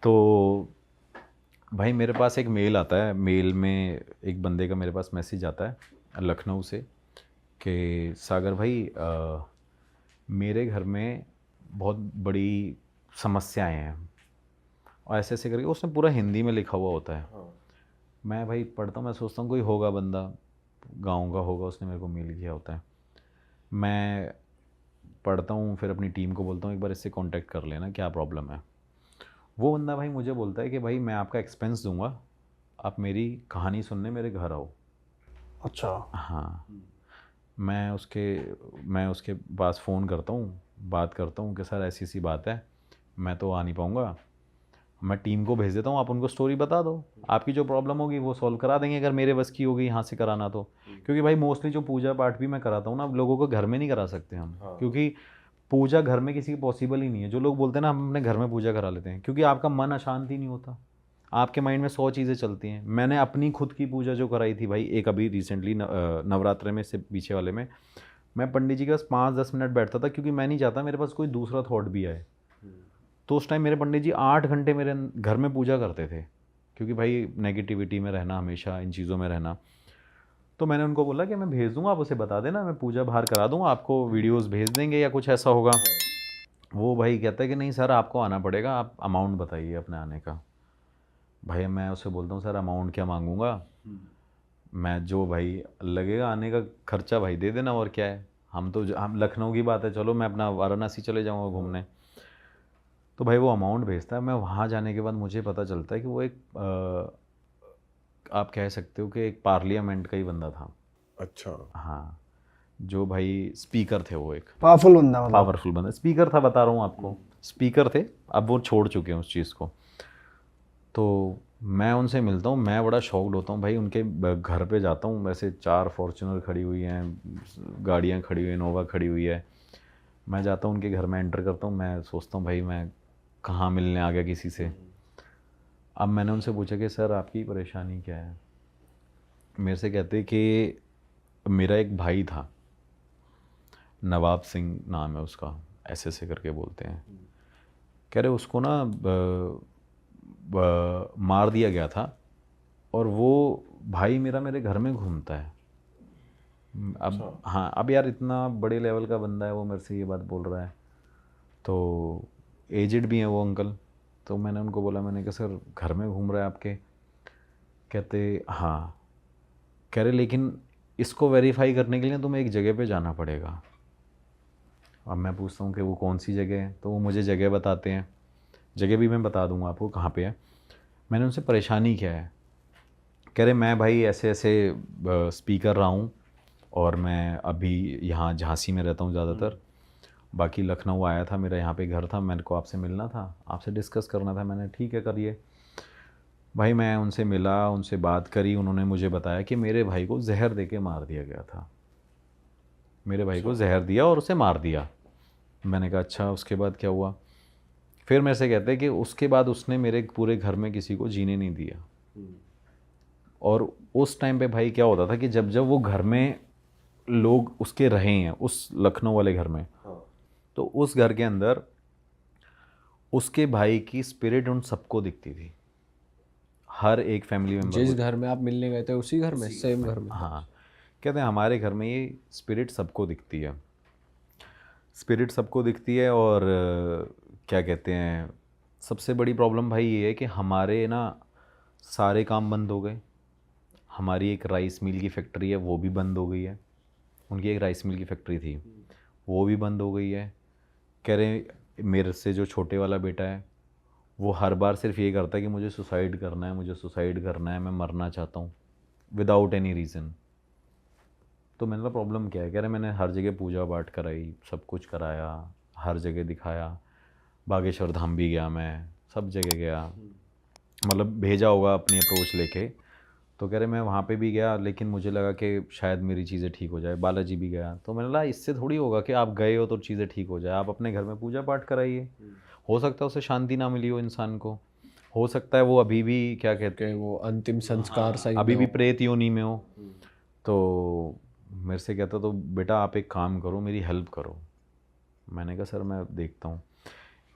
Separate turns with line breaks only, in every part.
तो भाई मेरे पास एक मेल आता है, मेल में एक बंदे का मेरे पास मैसेज आता है लखनऊ से कि सागर भाई मेरे घर में बहुत बड़ी समस्याएं हैं, और ऐसे ऐसे करके उसने पूरा हिंदी में लिखा हुआ होता है।
हाँ।
मैं भाई पढ़ता हूँ, मैं सोचता हूँ कोई होगा बंदा, गाँव का होगा, उसने मेरे को मेल किया होता है। मैं पढ़ता हूँ, फिर अपनी टीम को बोलता हूँ एक बार इससे कांटेक्ट कर लेना, क्या प्रॉब्लम है। वो बंदा भाई मुझे बोलता है कि भाई मैं आपका एक्सपेंस दूंगा, आप मेरी कहानी सुनने मेरे घर आओ।
अच्छा।
हाँ। मैं उसके पास फ़ोन करता हूँ, बात करता हूँ कि सर ऐसी सी बात है, मैं तो आ नहीं पाऊँगा, मैं टीम को भेज देता हूँ, आप उनको स्टोरी बता दो, आपकी जो प्रॉब्लम होगी वो सॉल्व करा देंगे, अगर मेरे बस की होगी यहाँ से कराना तो। क्योंकि भाई मोस्टली जो पूजा पाठ भी मैं कराता हूँ ना, अब लोगों को घर में नहीं करा सकते हम,
हाँ।
क्योंकि पूजा घर में किसी की पॉसिबल ही नहीं है। जो लोग बोलते हैं ना हम अपने घर में पूजा करा लेते हैं, क्योंकि आपका मन अशांत ही नहीं होता, आपके माइंड में 100 चीज़ें चलती हैं। मैंने अपनी खुद की पूजा जो कराई थी भाई, एक अभी रिसेंटली नवरात्रे में से पीछे वाले में, मैं पंडित जी के पास 5-10 मिनट बैठता था, क्योंकि मैं नहीं चाहता मेरे पास कोई दूसरा थॉट भी आए। तो उस टाइम मेरे पंडित जी 8 घंटे मेरे घर में पूजा करते थे, क्योंकि भाई नेगेटिविटी में रहना, हमेशा इन चीज़ों में रहना। तो मैंने उनको बोला कि मैं भेज दूंगा, आप उसे बता देना, मैं पूजा बाहर करा दूंगा, आपको वीडियोस भेज देंगे या कुछ ऐसा होगा। वो भाई कहता है कि नहीं सर आपको आना पड़ेगा, आप अमाउंट बताइए अपने आने का। भाई मैं उसे बोलता हूँ सर अमाउंट क्या मांगूंगा, मैं जो भाई लगेगा आने का खर्चा भाई दे देना, और क्या है। हम लखनऊ की बात है, चलो मैं अपना वाराणसी चले जाऊँगा घूमने। तो भाई वो अमाउंट भेजता है, मैं वहाँ जाने के बाद मुझे पता चलता है कि वो एक आप कह सकते हो कि एक पार्लियामेंट का ही बंदा था।
अच्छा।
हाँ, जो भाई स्पीकर थे, वो एक
पावरफुल बंदा मतलब।
पावरफुल बंदा स्पीकर था, बता रहा हूँ आपको, स्पीकर थे, अब वो छोड़ चुके हैं उस चीज़ को। तो मैं उनसे मिलता हूँ, मैं बड़ा शॉक्ड होता हूँ भाई, उनके घर पे जाता हूँ, वैसे 4 फॉर्च्यूनर खड़ी हुई हैं, गाड़ियाँ खड़ी हुई हैं, इनोवा खड़ी हुई है। मैं जाता हूँ उनके घर में, एंटर करता हूँ, मैं सोचता हूँ भाई मैं कहाँ मिलने आ गया किसी से। अब मैंने उनसे पूछा कि सर आपकी परेशानी क्या है। मेरे से कहते कि मेरा एक भाई था, नवाब सिंह नाम है उसका, ऐसे करके बोलते हैं। कह रहे उसको ना मार दिया गया था, और वो भाई मेरा मेरे घर में घूमता है। अब
अच्छा।
हाँ, अब यार इतना बड़े लेवल का बंदा है वो, मेरे से ये बात बोल रहा है, तो एजिड भी है वो अंकल। तो मैंने उनको बोला, मैंने कहा सर घर में घूम रहा है आपके। कहते हाँ। कह रहे लेकिन इसको वेरीफाई करने के लिए तुम्हें एक जगह पे जाना पड़ेगा। अब मैं पूछता हूँ कि वो कौन सी जगह है, तो वो मुझे जगह बताते हैं, जगह भी मैं बता दूंगा आपको कहाँ पे है। मैंने उनसे परेशानी क्या है, कह रहे मैं भाई ऐसे ऐसे स्पीकर रहा हूँ, और मैं अभी यहाँ झांसी में रहता हूँ ज़्यादातर, बाकी लखनऊ आया था, मेरा यहाँ पे घर था, मेरे को आपसे मिलना था, आपसे डिस्कस करना था। मैंने ठीक है करिए। भाई मैं उनसे मिला, उनसे बात करी, उन्होंने मुझे बताया कि मेरे भाई को जहर दे के मार दिया गया था, मेरे भाई को
अच्छा।
जहर दिया और उसे मार दिया। मैंने कहा अच्छा, उसके बाद क्या हुआ। फिर मेरे से कहते हैं कि उसके बाद उसने मेरे पूरे घर में किसी को जीने नहीं दिया। और उस टाइम पे भाई क्या होता था कि जब जब वो घर में लोग उसके रहे हैं, उस लखनऊ वाले घर में,
हाँ।
तो उस घर के अंदर उसके भाई की स्पिरिट उन सबको दिखती थी, हर एक फैमिली मेम्बर
जिस
को।
घर में आप मिलने गए थे उसी घर में, सेम घर में?
हाँ, कहते हैं हमारे घर में ये स्पिरिट सबको दिखती है, स्पिरिट सबको दिखती है। और क्या कहते हैं, सबसे बड़ी प्रॉब्लम भाई ये है कि हमारे ना सारे काम बंद हो गए। हमारी एक राइस मिल की फैक्ट्री है, वो भी बंद हो गई है। उनकी एक राइस मिल की फैक्ट्री थी, वो भी बंद हो गई है। कह रहे मेरे से जो छोटे वाला बेटा है, वो हर बार सिर्फ ये करता है कि मुझे सुसाइड करना है, मुझे सुसाइड करना है, मैं मरना चाहता हूँ, विदाउट एनी रीज़न। तो मैंने कहा प्रॉब्लम क्या है। कह रहे मैंने हर जगह पूजा पाठ कराई, सब कुछ कराया, हर जगह दिखाया, बागेश्वर धाम भी गया मैं, सब जगह गया, मतलब भेजा होगा अपनी अप्रोच लेके। तो कह रहे मैं वहाँ पे भी गया, लेकिन मुझे लगा कि शायद मेरी चीज़ें ठीक हो जाए। बालाजी भी गया, तो मैंने कहा इससे थोड़ी होगा कि आप गए हो तो चीज़ें ठीक हो जाए, आप अपने घर में पूजा पाठ कराइए। हो सकता है उसे शांति ना मिली हो इंसान को, हो सकता है वो अभी भी क्या कहते
कि
हैं,
वो अंतिम संस्कार सही
अभी
ना
भी
हो।
प्रेत योनि में हो। तो मेरे से कहता तो बेटा आप एक काम करो, मेरी हेल्प करो। मैंने कहा सर मैं देखता हूँ।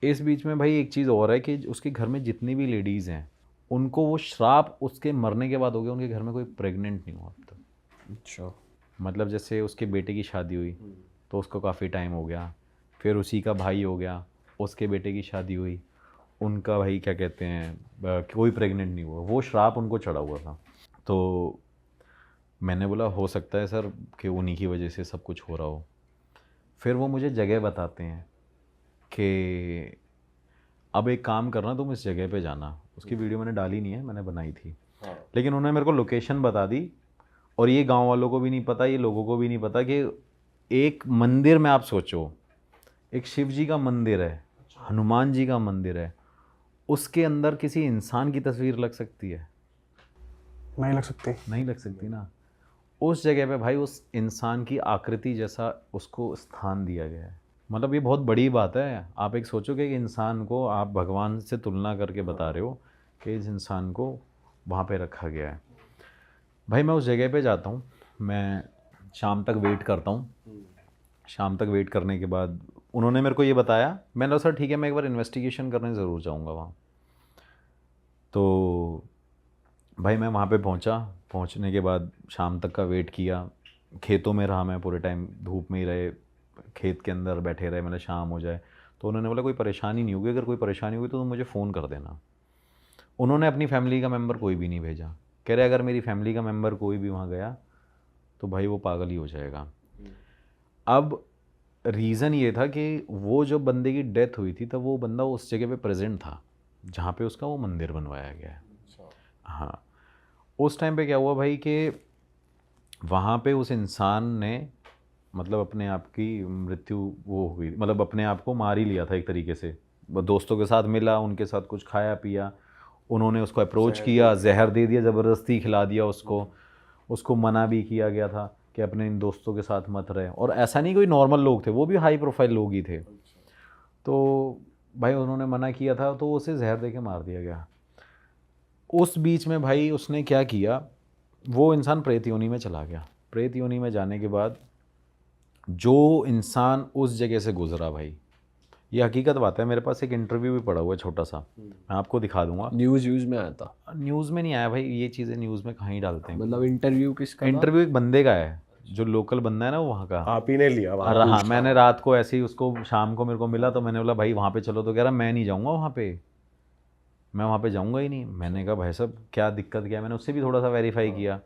इस बीच में भाई एक चीज़ और है कि उसके घर में जितनी भी लेडीज़ हैं उनको वो श्राप उसके मरने के बाद हो गया, उनके घर में कोई प्रेग्नेंट नहीं हुआ अब तक।
अच्छा।
मतलब जैसे उसके बेटे की शादी हुई तो उसको काफ़ी टाइम हो गया, फिर उसी का भाई हो गया, उसके बेटे की शादी हुई, उनका भाई क्या कहते हैं कोई प्रेग्नेंट नहीं हुआ, वो श्राप उनको चढ़ा हुआ था। तो मैंने बोला हो सकता है सर कि उन्हीं की वजह से सब कुछ हो रहा हो। फिर वो मुझे जगह बताते हैं कि अब एक काम करना, तुम इस जगह पे जाना। उसकी वीडियो मैंने डाली नहीं है, मैंने बनाई थी, लेकिन उन्होंने मेरे को लोकेशन बता दी। और ये गांव वालों को भी नहीं पता, ये लोगों को भी नहीं पता कि एक मंदिर में आप सोचो, एक शिव जी का मंदिर है, हनुमान जी का मंदिर है, उसके अंदर किसी इंसान की तस्वीर लग सकती है?
नहीं लग सकती।
नहीं लग सकती ना। उस जगह पे भाई उस इंसान की आकृति जैसा उसको स्थान दिया गया है। मतलब ये बहुत बड़ी बात है। आप एक सोचो कि एक इंसान को आप भगवान से तुलना करके बता रहे हो कि इस इंसान को वहाँ पे रखा गया है। भाई मैं उस जगह पे जाता हूँ, मैं शाम तक वेट करता हूँ। शाम तक वेट करने के बाद उन्होंने मेरे को ये बताया, मैंने कहा सर ठीक है मैं एक बार इन्वेस्टिगेशन करने ज़रूर जाऊँगा वहाँ। तो भाई मैं वहाँ पे पहुँचा, पहुँचने के बाद शाम तक का वेट किया, खेतों में रहा मैं पूरे टाइम, धूप में ही रहे, खेत के अंदर बैठे रहे, मतलब शाम हो जाए। तो उन्होंने बोला कोई परेशानी नहीं होगी, अगर कोई परेशानी हुई तो तुम मुझे फ़ोन कर देना। उन्होंने अपनी फैमिली का मेंबर कोई भी नहीं भेजा। कह रहे अगर मेरी फैमिली का मेंबर कोई भी वहाँ गया तो भाई वो पागल ही हो जाएगा। अब रीज़न ये था कि वो जो बंदे की डेथ हुई थी तब वो बंदा उस जगह पे प्रेजेंट था जहाँ पे उसका वो मंदिर बनवाया गया है। हाँ, उस टाइम पे क्या हुआ भाई कि वहाँ पे उस इंसान ने मतलब अपने आप की मृत्यु वो हुई, मतलब अपने आप को मार ही लिया था एक तरीके से। वो दोस्तों के साथ मिला, उनके साथ कुछ खाया पिया, उन्होंने उसको अप्रोच किया, जहर दे दिया, ज़बरदस्ती खिला दिया उसको। उसको मना भी किया गया था कि अपने इन दोस्तों के साथ मत रहे। और ऐसा नहीं कोई नॉर्मल लोग थे, वो भी हाई प्रोफाइल लोग ही थे। तो भाई उन्होंने मना किया था तो उसे जहर दे के मार दिया गया। उस बीच में भाई उसने क्या किया, वो इंसान प्रेत योनि में चला गया। प्रेत योनि में जाने के बाद जो इंसान उस जगह से गुजरा भाई, ये हकीकत बात है, मेरे पास एक इंटरव्यू भी पड़ा हुआ है छोटा सा, मैं आपको दिखा दूंगा।
न्यूज़ में आया था?
न्यूज़ में नहीं आया भाई, ये चीज़ें न्यूज़ में कहाँ ही डालते हैं।
मतलब इंटरव्यू किसका था?
इंटरव्यू एक बंदे का है जो लोकल बंदा है ना वो वहाँ का।
आप ही ने लिया
और हाँ, मैंने रात को ऐसे ही उसको, शाम को मेरे को मिला तो मैंने बोला भाई वहाँ पे चलो, तो कह रहा मैं नहीं जाऊँगा वहाँ पे, मैं वहाँ पे जाऊँगा ही नहीं। मैंने कहा भाई साहब क्या दिक्कत क्या है, मैंने उससे भी थोड़ा सा वेरीफाई किया।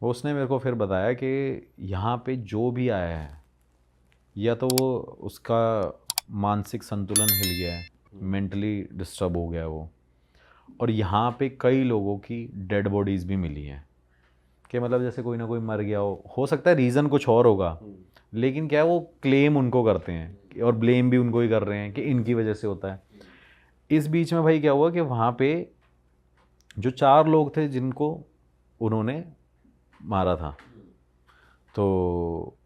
वो उसने मेरे को फिर बताया कि यहाँ पे जो भी आया है या तो वो उसका मानसिक संतुलन हिल गया है, मेंटली डिस्टर्ब हो गया है वो। और यहाँ पे कई लोगों की डेड बॉडीज़ भी मिली हैं कि मतलब जैसे कोई ना कोई मर गया हो सकता है रीज़न कुछ और होगा, लेकिन क्या है वो क्लेम उनको करते हैं और ब्लेम भी उनको ही कर रहे हैं कि इनकी वजह से होता है। इस बीच में भाई क्या हुआ कि वहाँ पे जो 4 लोग थे जिनको उन्होंने मारा था, तो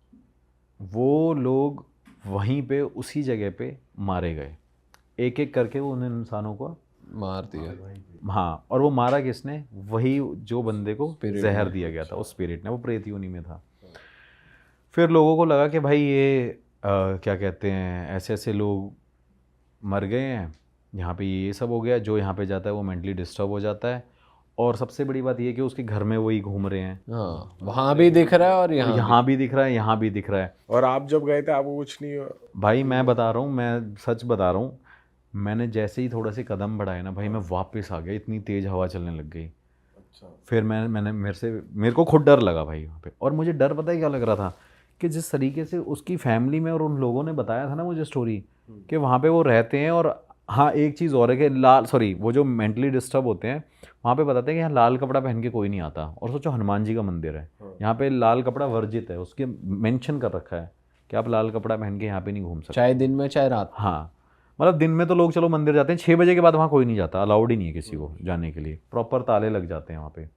वो लोग वहीं पे उसी जगह पे मारे गए, एक एक करके वो उन इंसानों को
मार दिया।
हाँ, और वो मारा किसने, वही जो बंदे को
Spirit
जहर दिया गया था, उस स्पिरिट ने, वो प्रेत योनि में था। फिर लोगों को लगा कि भाई ये क्या कहते हैं, ऐसे ऐसे लोग मर गए हैं, यहाँ पे ये सब हो गया, जो यहाँ पे जाता है वो मेंटली डिस्टर्ब हो जाता है। और सबसे बड़ी बात ये कि उसके घर में वही घूम रहे हैं,
हाँ, वहाँ भी दिख रहा है और यहाँ
भी दिख रहा है, यहाँ भी दिख रहा है।
और आप जब गए थे आपको कुछ नहीं हुआ?
भाई मैं बता रहा हूँ, मैं सच बता रहा हूँ, मैंने जैसे ही थोड़ा से कदम बढ़ाए ना भाई, मैं वापस आ गया, इतनी तेज़ हवा चलने लग गई। फिर मैंने मेरे को खुद डर लगा भाई वहाँ पे। और मुझे डर पता है क्या लग रहा था कि जिस तरीके से उसकी फैमिली में और उन लोगों ने बताया था ना मुझे स्टोरी कि वहाँ पे वो रहते हैं। और हाँ, एक चीज़ और है कि वो जो मेंटली डिस्टर्ब होते हैं वहाँ पे बताते हैं कि यहाँ लाल कपड़ा पहन के कोई नहीं आता। और सोचो हनुमान जी का मंदिर है, यहाँ पे लाल कपड़ा वर्जित है, उसके मेंशन कर रखा है कि आप लाल कपड़ा पहन के यहाँ पे नहीं घूम सकते,
चाहे दिन में चाहे रात।
हाँ, मतलब दिन में तो लोग चलो मंदिर जाते हैं, 6 बजे के बाद वहाँ कोई नहीं जाता, अलाउड ही नहीं है किसी को जाने के लिए, प्रॉपर ताले लग जाते हैं वहाँ पे।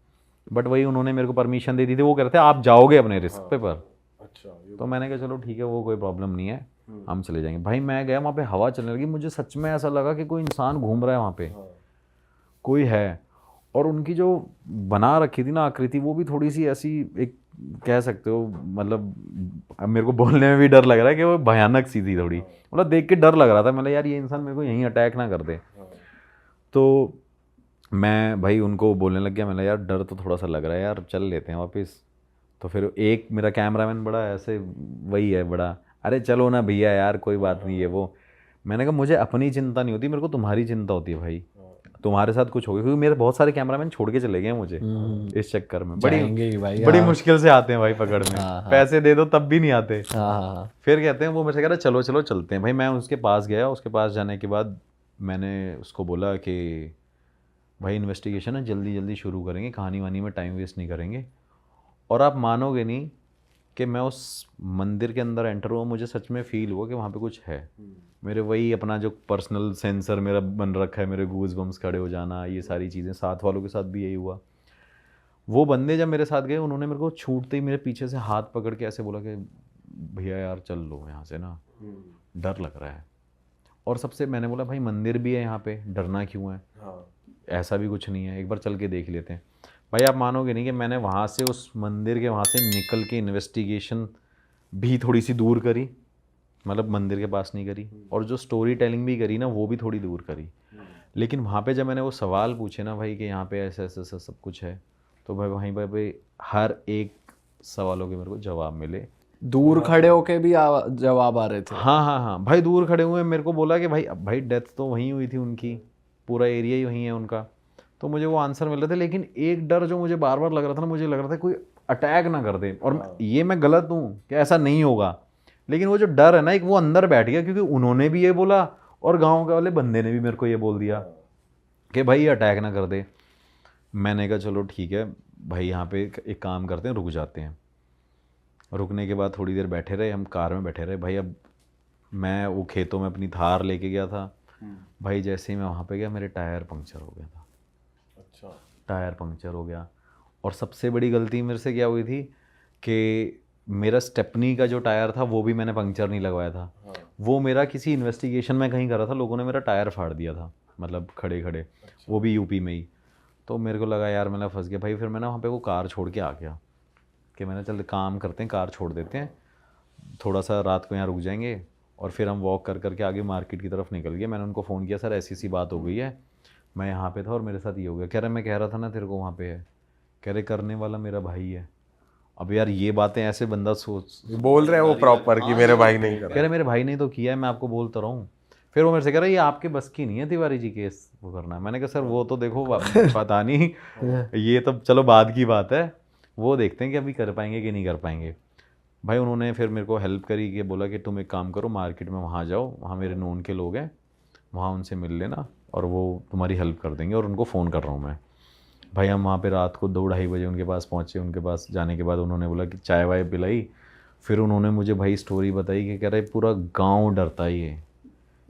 बट वही उन्होंने मेरे को परमिशन दे दी थी, वो कह रहे थे आप जाओगे अपने रिस्क पे पर।
अच्छा,
तो मैंने कहा चलो ठीक है, वो कोई प्रॉब्लम नहीं है, हम चले जाएंगे। भाई मैं गया वहाँ पे, हवा चलने लगी, मुझे सच में ऐसा लगा कि कोई इंसान घूम रहा है वहाँ पे, कोई है। और उनकी जो बना रखी थी ना आकृति, वो भी थोड़ी सी ऐसी, एक कह सकते हो मतलब, अब मेरे को बोलने में भी डर लग रहा है कि वो भयानक सी थी थोड़ी, मतलब देख के डर लग रहा था, मतलब यार ये इंसान मेरे को यहीं अटैक ना कर दे। तो मैं भाई उनको बोलने लग गया, मैंने यार डर तो थोड़ा सा लग रहा है यार, चल लेते हैं वापस। तो फिर एक मेरा कैमरामैन बड़ा ऐसे वही है बड़ा, अरे चलो ना भैया यार कोई बात नहीं है वो। मैंने कहा मुझे अपनी चिंता नहीं होती, मेरे को तुम्हारी चिंता होती है भाई, तुम्हारे साथ कुछ हो गया, क्योंकि मेरे बहुत सारे कैमरामैन छोड़ के चले गए हैं मुझे इस चक्कर में,
जाएंगे ही भाई,
बड़ी
हाँ।
मुश्किल से आते हैं भाई पकड़ में, पैसे दे दो तब भी नहीं आते।
हाँ।
फिर कहते हैं वो मेरे से कह रहा चलो चलो चलते हैं भाई। मैं उसके पास गया, उसके पास जाने के बाद मैंने उसको बोला कि भाई इन्वेस्टिगेशन है, जल्दी जल्दी शुरू करेंगे, कहानी वानी में टाइम वेस्ट नहीं करेंगे। और आप मानोगे नहीं कि मैं उस मंदिर के अंदर एंटर हुआ, मुझे सच में फील हुआ कि वहाँ पे कुछ है। मेरे वही अपना जो पर्सनल सेंसर मेरा बन रखा है, मेरे गूज बम्स खड़े हो जाना, ये सारी चीज़ें, साथ वालों के साथ भी यही हुआ। वो बंदे जब मेरे साथ गए, उन्होंने मेरे को छूटते ही मेरे पीछे से हाथ पकड़ के ऐसे बोला कि भैया यार चल लो यहाँ से ना, डर लग रहा है। और सबसे मैंने बोला भाई मंदिर भी है यहाँ पे, डरना क्यों है, ऐसा भी कुछ नहीं है, एक बार चल के देख लेते हैं। भाई आप मानोगे नहीं कि मैंने वहाँ से, उस मंदिर के वहाँ से निकल के इन्वेस्टिगेशन भी थोड़ी सी दूर करी, मतलब मंदिर के पास नहीं करी, और जो स्टोरी टेलिंग भी करी ना वो भी थोड़ी दूर करी। लेकिन वहाँ पे जब मैंने वो सवाल पूछे ना भाई कि यहाँ पे ऐसा ऐसा ऐसा सब कुछ है, तो भाई वहीं पे हर एक सवालों के मेरे को जवाब मिले।
दूर खड़े होके भी जवाब आ रहे थे?
हाँ हाँ हाँ भाई, दूर खड़े हुए मेरे को बोला कि भाई डेथ तो वहीं हुई थी उनकी, पूरा एरिया ही वहीं है उनका, तो मुझे वो आंसर मिल रहे थे। लेकिन एक डर जो मुझे बार बार लग रहा था ना, मुझे लग रहा था कोई अटैक ना कर दे, और ये मैं गलत हूँ कि ऐसा नहीं होगा, लेकिन वो जो डर है ना एक, वो अंदर बैठ गया, क्योंकि उन्होंने भी ये बोला और गाँव के वाले बंदे ने भी मेरे को ये बोल दिया कि भाई अटैक ना कर दे। मैंने कहा चलो ठीक है भाई, यहाँ पे एक काम करते हैं, रुक जाते हैं। रुकने के बाद थोड़ी देर बैठे रहे, हम कार में बैठे रहे भाई। अब मैं वो खेतों में अपनी थार लेके गया था भाई, जैसे ही मैं वहाँ पे गया मेरे टायर पंक्चर हो गया था। अच्छा, टायर पंक्चर हो गया। और सबसे बड़ी गलती मेरे से क्या हुई थी कि मेरा स्टेपनी का जो टायर था वो भी मैंने पंक्चर नहीं लगवाया था। वो मेरा किसी इन्वेस्टिगेशन में कहीं करा था, लोगों ने मेरा टायर फाड़ दिया था, मतलब खड़े खड़े, वो भी यूपी में ही। तो मेरे को लगा यार मैं फंस गया भाई। फिर मैंने वहाँ पे वो कार छोड़ के आ गया कि मैंने चल काम करते हैं, कार छोड़ देते हैं, थोड़ा सा रात को यहाँ रुक जाएंगे, और फिर हम वॉक कर करके आगे मार्केट की तरफ निकल गए। मैंने उनको फ़ोन किया, सर ऐसी सी बात हो गई है, मैं यहाँ पे था और मेरे साथ ये हो गया। कह रहे मैं कह रहा था ना तेरे को वहाँ पे है, कह रहे करने वाला मेरा भाई है। अब यार ये बातें ऐसे बंदा सोच
बोल रहे हैं वो प्रॉपर कि मेरे भाई नहीं कर
कह रहे मेरे भाई ने तो किया है, मैं आपको बोलता रहा हूँ। फिर वो मेरे से कह रहा है ये आपके बस की नहीं है तिवारी जी केस वो करना। मैंने कहा सर वो तो देखो पता नहीं, ये तो चलो बाद की बात है, वो देखते हैं कि अभी कर पाएंगे कि नहीं कर पाएंगे। भाई उन्होंने फिर मेरे को हेल्प करी कि बोला कि तुम एक काम करो, मार्केट में वहाँ जाओ, वहाँ मेरे नोन के लोग हैं, वहाँ उनसे मिल लेना और वो तुम्हारी हेल्प कर देंगे। और उनको फ़ोन कर रहा हूँ मैं। भाई हम वहाँ पे रात को 2-2:30 बजे उनके पास पहुँचे। उनके पास जाने के बाद उन्होंने बोला कि चाय वाय पिलाई। फिर उन्होंने मुझे भाई स्टोरी बताई कि कह रहे पूरा गाँव डरता ही है,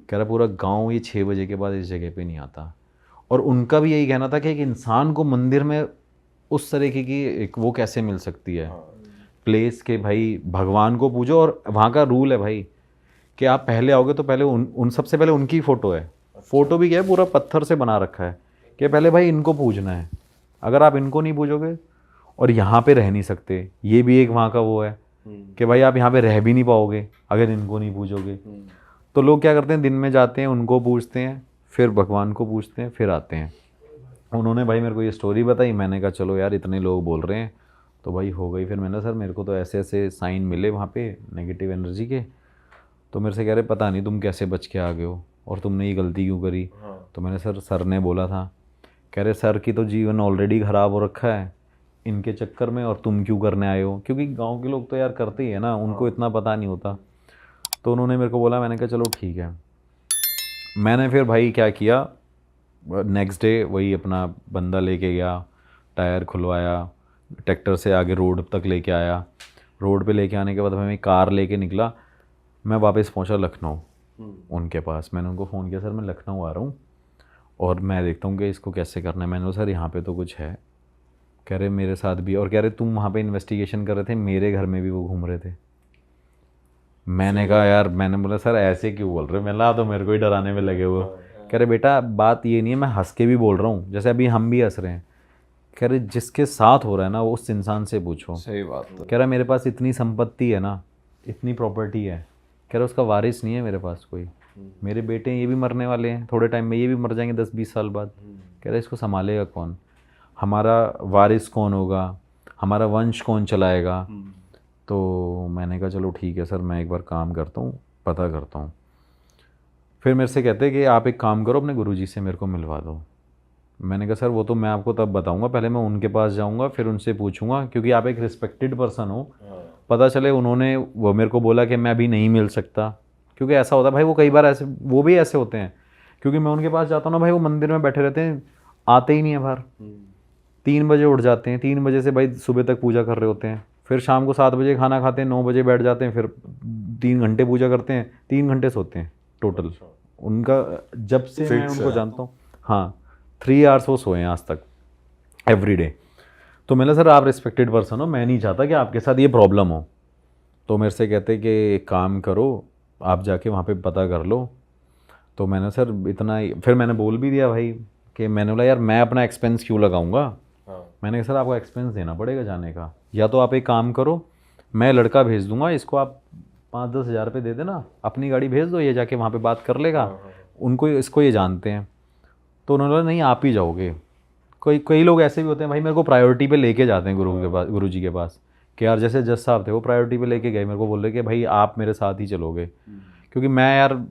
कह रहा पूरा गाँव ये 6 बजे के बाद इस जगह पे नहीं आता। और उनका भी यही कहना था कि एक इंसान को मंदिर में उस तरीके की एक वो कैसे मिल सकती है प्लेस के, भाई भगवान को पूजो। और वहाँ का रूल है भाई कि आप पहले आओगे तो पहले उन सबसे पहले उनकी फ़ोटो है। फ़ोटो भी क्या है, पूरा पत्थर से बना रखा है कि पहले भाई इनको पूजना है। अगर आप इनको नहीं पूजोगे और यहाँ पे रह नहीं सकते, ये भी एक वहाँ का वो है कि भाई आप यहाँ पे रह भी नहीं पाओगे अगर इनको नहीं पूजोगे। तो लोग क्या करते हैं, दिन में जाते हैं, उनको पूजते हैं, फिर भगवान को पूजते हैं, फिर आते हैं। उन्होंने भाई मेरे को ये स्टोरी बताई। मैंने कहा चलो यार इतने लोग बोल रहे हैं तो भाई हो गई। फिर मैंने सर मेरे को तो ऐसे ऐसे साइन मिले वहाँ पे नेगेटिव एनर्जी के। तो मेरे से कह रहे पता नहीं तुम कैसे बच के आ गए हो और तुमने ये गलती क्यों करी। तो मैंने सर ने बोला था। कह रहे सर की तो जीवन ऑलरेडी ख़राब हो रखा है इनके चक्कर में, और तुम क्यों करने आए हो, क्योंकि गाँव के लोग तो यार करते ही है ना, उनको इतना पता नहीं होता। तो उन्होंने मेरे को बोला। मैंने कहा चलो ठीक है। मैंने फिर भाई क्या किया, नेक्स्ट डे वही अपना बंदा लेके गया, टायर खुलवाया, ट्रैक्टर से आगे रोड तक लेके आया। रोड पे लेके आने के बाद मैं कार लेके निकला। मैं वापस पहुंचा लखनऊ उनके पास। मैंने उनको फ़ोन किया, सर मैं लखनऊ आ रहा हूँ और मैं देखता हूँ कि इसको कैसे करना है। मैंने कहा सर यहाँ पे तो कुछ है। कह रहे मेरे साथ भी, और कह रहे तुम वहाँ पे इन्वेस्टिगेशन कर रहे थे, मेरे घर में भी वो घूम रहे थे। मैंने कहा यार, मैंने बोला सर ऐसे क्यों बोल रहे हो, मैं तो मेरे को ही डराने में लगे हुए। कह रहे बेटा बात ये नहीं है, मैं हंस के भी बोल रहा हूँ, जैसे अभी हम भी हंस रहे हैं। कह रहे जिसके साथ हो रहा है ना वो उस इंसान से पूछो।
सही बात है।
कह रहा मेरे पास इतनी संपत्ति है ना, इतनी प्रॉपर्टी है, कह रहा उसका वारिस नहीं है मेरे पास कोई। मेरे बेटे ये भी मरने वाले हैं, थोड़े टाइम में ये भी मर जाएंगे 10-20 साल बाद। कह रहा इसको संभालेगा कौन, हमारा वारिस कौन होगा, हमारा वंश कौन चलाएगा। तो मैंने कहा चलो ठीक है सर, मैं एक बार काम करता हूँ, पता करता हूँ। फिर मेरे से कहते कि आप एक काम करो, अपने गुरुजी से मेरे को मिलवा दो। मैंने कहा सर वो तो मैं आपको तब बताऊंगा, पहले मैं उनके पास जाऊंगा, फिर उनसे पूछूंगा, क्योंकि आप एक रिस्पेक्टेड पर्सन हो। पता चले उन्होंने वो मेरे को बोला कि मैं अभी नहीं मिल सकता, क्योंकि ऐसा होता है भाई, वो कई बार ऐसे, वो भी ऐसे होते हैं। क्योंकि मैं उनके पास जाता हूँ ना भाई, वो मंदिर में बैठे रहते हैं, आते ही नहीं है बाहर। 3 बजे उठ जाते हैं, 3 बजे से भाई सुबह तक पूजा कर रहे होते हैं, फिर शाम को 7 बजे खाना खाते हैं, 9 बजे बैठ जाते हैं, फिर 3 घंटे पूजा करते हैं, 3 घंटे सोते हैं टोटल। उनका जब से मैं उनको जानता हूँ, हाँ 3 आवर्स वो सोए हैं आज तक एवरी डे। तो मैंने सर आप रिस्पेक्टेड पर्सन हो, मैं नहीं चाहता कि आपके साथ ये प्रॉब्लम हो। तो मेरे से कहते कि एक काम करो, आप जाके वहाँ पे पता कर लो। तो मैंने सर इतना ही, फिर मैंने बोल भी दिया भाई कि मैंने बोला यार मैं अपना एक्सपेंस क्यों लगाऊंगा। मैंने कहा सर आपको एक्सपेंस देना पड़ेगा जाने का, या तो आप एक काम करो, मैं लड़का भेज दूंगा, इसको आप 5-10 हज़ार रुपये दे देना, अपनी गाड़ी भेज दो, ये जाके वहाँ पे बात कर लेगा, उनको इसको ये जानते हैं। तो उन्होंने बोला नहीं आप ही जाओगे। कई लोग ऐसे भी होते हैं भाई, मेरे को प्रायोरिटी पे लेके जाते हैं गुरु जी के पास, कि यार जैसे जज साहब थे वो प्रायोरिटी पे लेके गए, मेरे को बोल रहे कि भाई आप मेरे साथ ही चलोगे। क्योंकि मैं यार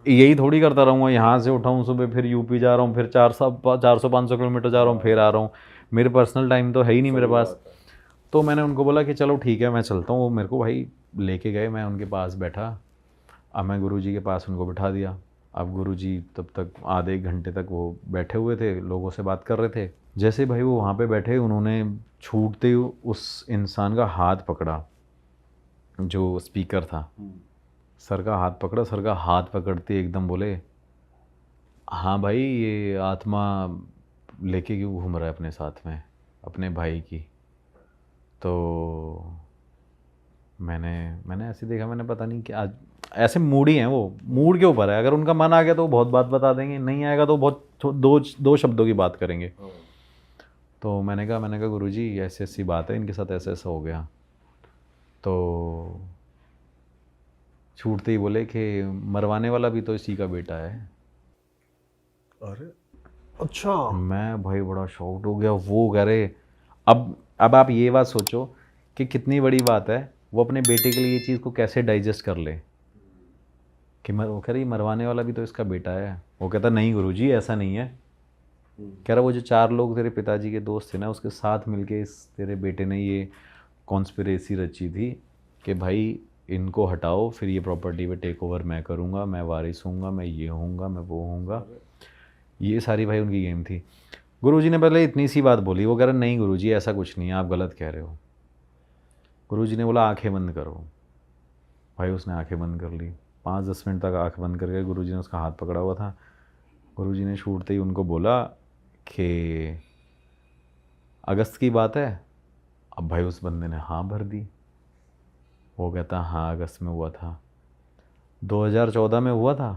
यही थोड़ी करता रहूँगा, यहाँ से उठाऊँ सुबह, फिर यूपी जा रहा हूँ, फिर 400-500 किलोमीटर जा रहा हूँ, फिर आ रहा हूँ, मेरे पर्सनल टाइम तो है ही नहीं मेरे पास। तो मैंने उनको बोला कि चलो ठीक है मैं चलता हूँ। वो मेरे को भाई लेके गए, मैं उनके पास बैठा, अब मैं गुरुजी के पास उनको बिठा दिया। अब गुरुजी तब तक आधे 1 घंटे तक वो बैठे हुए थे, लोगों से बात कर रहे थे। जैसे भाई वो वहाँ पे बैठे, उन्होंने छूटते ही उस इंसान का हाथ पकड़ा, जो स्पीकर था, सर का हाथ पकड़ा। सर का हाथ पकड़ते एकदम बोले हाँ भाई ये आत्मा लेके क्यों घूम रहा है अपने साथ में, अपने भाई की। तो मैंने ऐसे देखा, मैंने पता नहीं क्या, ऐसे मूड ही हैं वो, मूड के ऊपर है। अगर उनका मन आ गया तो वो बहुत बात बता देंगे, नहीं आएगा तो बहुत दो शब्दों की बात करेंगे। तो मैंने कहा गुरुजी ऐसी ऐसी बात है, इनके साथ ऐसा ऐसा हो गया। तो छूटते ही बोले कि मरवाने वाला भी तो इसी का बेटा है।
अरे
अच्छा।
मैं भाई बड़ा शॉक्ड हो गया। वो कह रहे अब आप ये बात सोचो कि कितनी बड़ी बात है, वो अपने बेटे के लिए ये चीज़ को कैसे डाइजेस्ट कर ले कि वो कह रही मरवाने वाला भी तो इसका बेटा है। वो कहता नहीं गुरुजी ऐसा नहीं है। कह रहा वो जो 4 लोग तेरे पिताजी के दोस्त थे ना, उसके साथ मिलके इस तेरे बेटे ने ये कॉन्स्पिरेसी रची थी कि भाई इनको हटाओ, फिर ये प्रॉपर्टी पे टेक ओवर मैं करूँगा, मैं वारिस हूँगा, मैं ये होऊंगा, मैं वो होऊंगा। ये सारी भाई उनकी गेम थी। गुरुजी ने पहले इतनी सी बात बोली, वो कह रहा नहीं गुरुजी ऐसा कुछ नहीं है, आप गलत कह रहे हो। गुरुजी ने बोला आंखें बंद करो। भाई उसने आंखें बंद कर ली, 5-10 मिनट तक आँख बंद करके गुरुजी ने उसका हाथ पकड़ा हुआ था। गुरुजी ने छूटते ही उनको बोला कि अगस्त की बात है। अब भाई उस बंदे ने हाँ भर दी। वो कहता हाँ अगस्त में हुआ था, 2014 में हुआ था।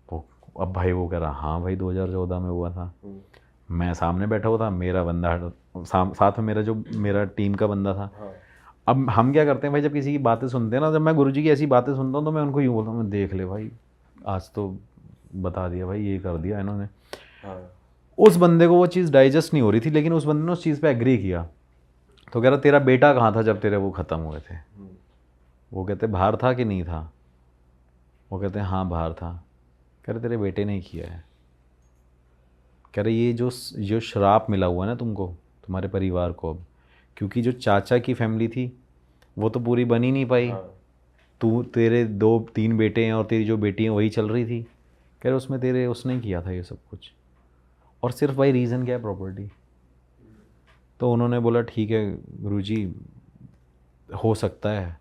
वो अब भाई वो कह रहा हाँ भाई 2014 में हुआ था। मैं सामने बैठा हुआ था, मेरा बंदा साथ में मेरा टीम का बंदा था। अब हम क्या करते हैं भाई, जब किसी की बातें सुनते हैं ना, जब मैं गुरुजी की ऐसी बातें सुनता हूँ तो मैं उनको यूँ बोलता हूँ देख ले भाई आज तो बता दिया भाई, ये कर दिया इन्होंने। उस बंदे को वो चीज़ डाइजेस्ट नहीं हो रही थी, लेकिन उस बंदे ने उस चीज़ पे एग्री किया। तो कह रहा तेरा बेटा कहाँ था जब तेरे वो ख़त्म हुए थे। वो कहते बाहर था कि नहीं था। वो कहते हाँ बाहर था। कह रहे तेरे बेटे ने किया है। कह रहे ये जो श्राप मिला हुआ है ना तुमको, तुम्हारे परिवार को, अब क्योंकि जो चाचा की फैमिली थी वो तो पूरी बन ही नहीं पाई। तेरे 2-3 बेटे हैं और तेरी जो बेटी हैं वही चल रही थी। कह रहे उसमें उसने किया था ये सब कुछ, और सिर्फ भाई रीज़न क्या है, प्रॉपर्टी। तो उन्होंने बोला ठीक है गुरुजी हो सकता है।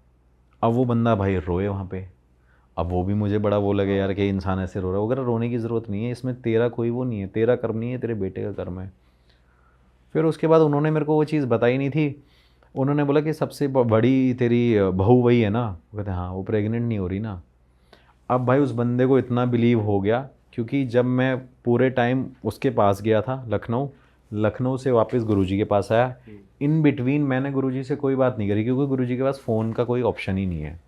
अब वो बंदा भाई रोए वहाँ पे। अब वो भी मुझे बड़ा वो लगे यार कि इंसान ऐसे रो रहा है। वगैरह रोने की ज़रूरत नहीं है, इसमें तेरा कोई वो नहीं है, तेरा कर्म नहीं है, तेरे बेटे का कर्म है। फिर उसके बाद उन्होंने मेरे को वो चीज़ बताई नहीं थी। उन्होंने बोला कि सबसे बड़ी तेरी बहू वही है ना। वो कहते हाँ, वो प्रेग्नेंट नहीं हो रही ना। अब भाई उस बंदे को इतना बिलीव हो गया, क्योंकि जब मैं पूरे टाइम उसके पास गया था लखनऊ, लखनऊ से वापस गुरुजी के पास आया। इन बिटवीन मैंने गुरुजी से कोई बात नहीं करी, क्योंकि गुरुजी के पास फ़ोन का कोई ऑप्शन ही नहीं है